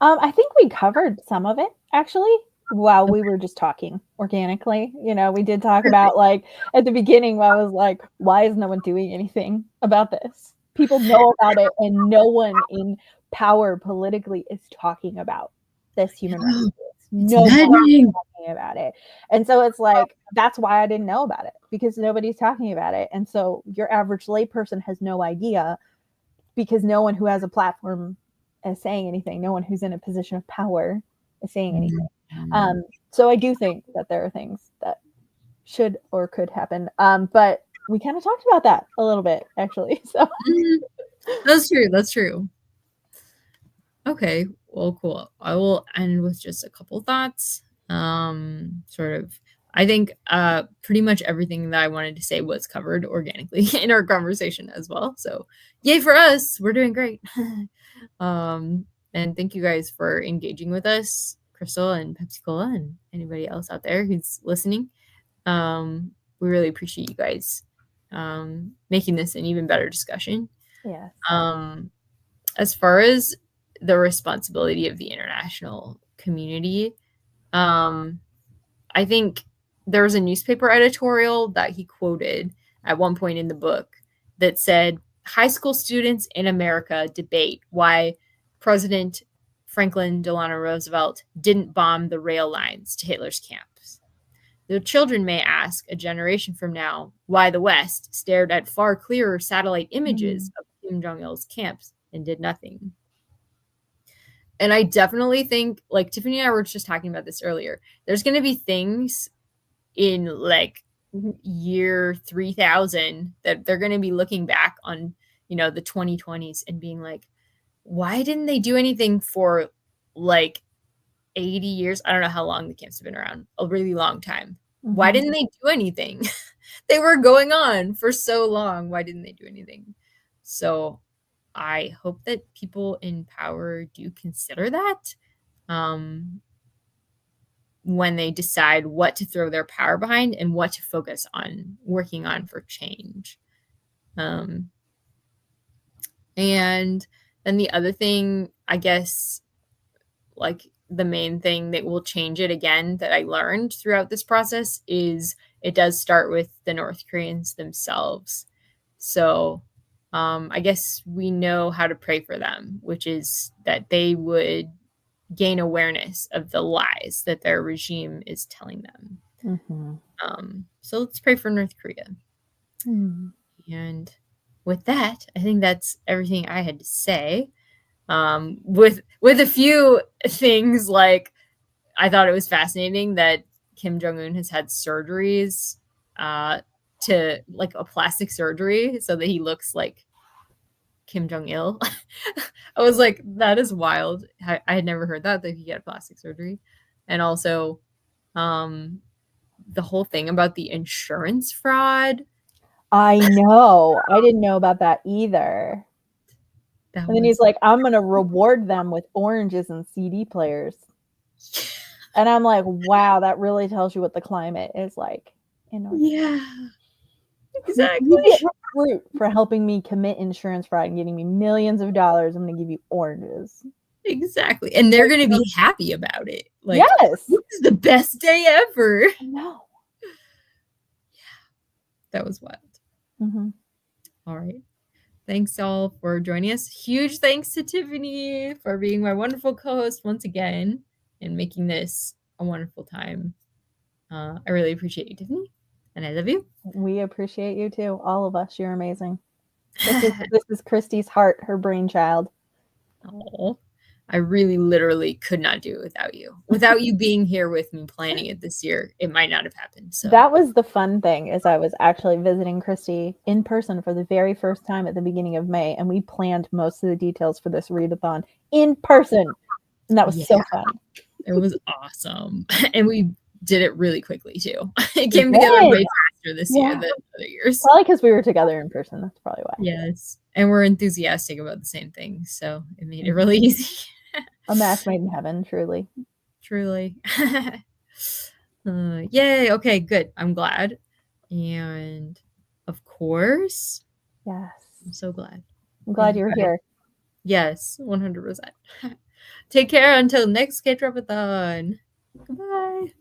I think we covered some of it actually while we were just talking organically. You know, we did talk about like at the beginning, I was like, why is no one doing anything about this? People know about it, and no one in power politically is talking about this human rights. It's Nobody is maddening. talking about it. And so it's like, that's why I didn't know about it, because nobody's talking about it. And so your average layperson has no idea, because no one who has a platform is saying anything. No one who's in a position of power is saying anything. Mhm. So I do think that there are things that should or could happen. But we kind of talked about that a little bit, actually. So Mhm. That's true. That's true. Okay, well, cool. I will end with just a couple thoughts. Sort of, I think pretty much everything that I wanted to say was covered organically in our conversation as well. So, yay for us. We're doing great. um, and thank you guys for engaging with us, Crystal and Pepsi Cola, and anybody else out there who's listening. We really appreciate you guys making this an even better discussion. yes. Um, as far as the responsibility of the international community, um, I think there was a newspaper editorial that he quoted at one point in the book that said, high school students in America debate why President Franklin Delano Roosevelt didn't bomb the rail lines to Hitler's camps. The children may ask a generation from now why the West stared at far clearer satellite images Mm-hmm. of Kim Jong il's camps and did nothing. And I definitely think, like Tiffany and I were just talking about this earlier, there's going to be things in like year 3000 that they're going to be looking back on, the 2020s and being like, why didn't they do anything for like 80 years? I don't know how long the camps have been around, a really long time. Why Mm-hmm. didn't they do anything? They were going on for so long. Why didn't they do anything? So I hope that people in power do consider that um, when they decide what to throw their power behind and what to focus on working on for change. Um, and then the other thing, I guess, like the main thing that will change it again that I learned throughout this process is it does start with the North Koreans themselves. So I guess we know how to pray for them, which is that they would gain awareness of the lies that their regime is telling them. Mm-hmm. So let's pray for North Korea. Mm-hmm. And with that, I think that's everything I had to say. With a few things like I thought it was fascinating that Kim Jong Un has had surgeries to like a plastic surgery so that he looks like Kim Jong Il. I was like, that is wild. I had never heard that he had plastic surgery, and also um, the whole thing about the insurance fraud. I know. I didn't know about that either. That And then he's was like, I'm going to reward them with oranges and CD players. And I'm like, wow, that really tells you what the climate is like in North Korea. yeah, You get exactly. fruit for helping me commit insurance fraud and getting me millions of dollars. I'm going to give you oranges. Exactly. And they're going to be happy about it. Like, Yes. this is the best day ever. No. That was wild. Mm-hmm. All right. Thanks all for joining us. Huge thanks to Tiffany for being my wonderful co host once again and making this a wonderful time. I really appreciate you, Tiffany, and I love you. We appreciate you too. All of us. You're amazing. This is Christy's heart, her brainchild. Oh, I really literally could not do it without you. Without you being here with me planning it this year, it might not have happened. So That was the fun thing is I was actually visiting Christy in person for the very first time at the beginning of May, and we planned most of the details for this readathon in person. And that was yeah, so fun. it was awesome. And we did it really quickly too. It We came together did. way faster this year than other years. Probably because we were together in person. That's probably why. Yes. And we're enthusiastic about the same thing. So it made it really easy. A match made in heaven, truly. Truly. Yay. Okay, good. I'm glad. And of course, Yes. I'm so glad. I'm glad you were here. Yes, 100%. Take care until next ktropeathon. Goodbye.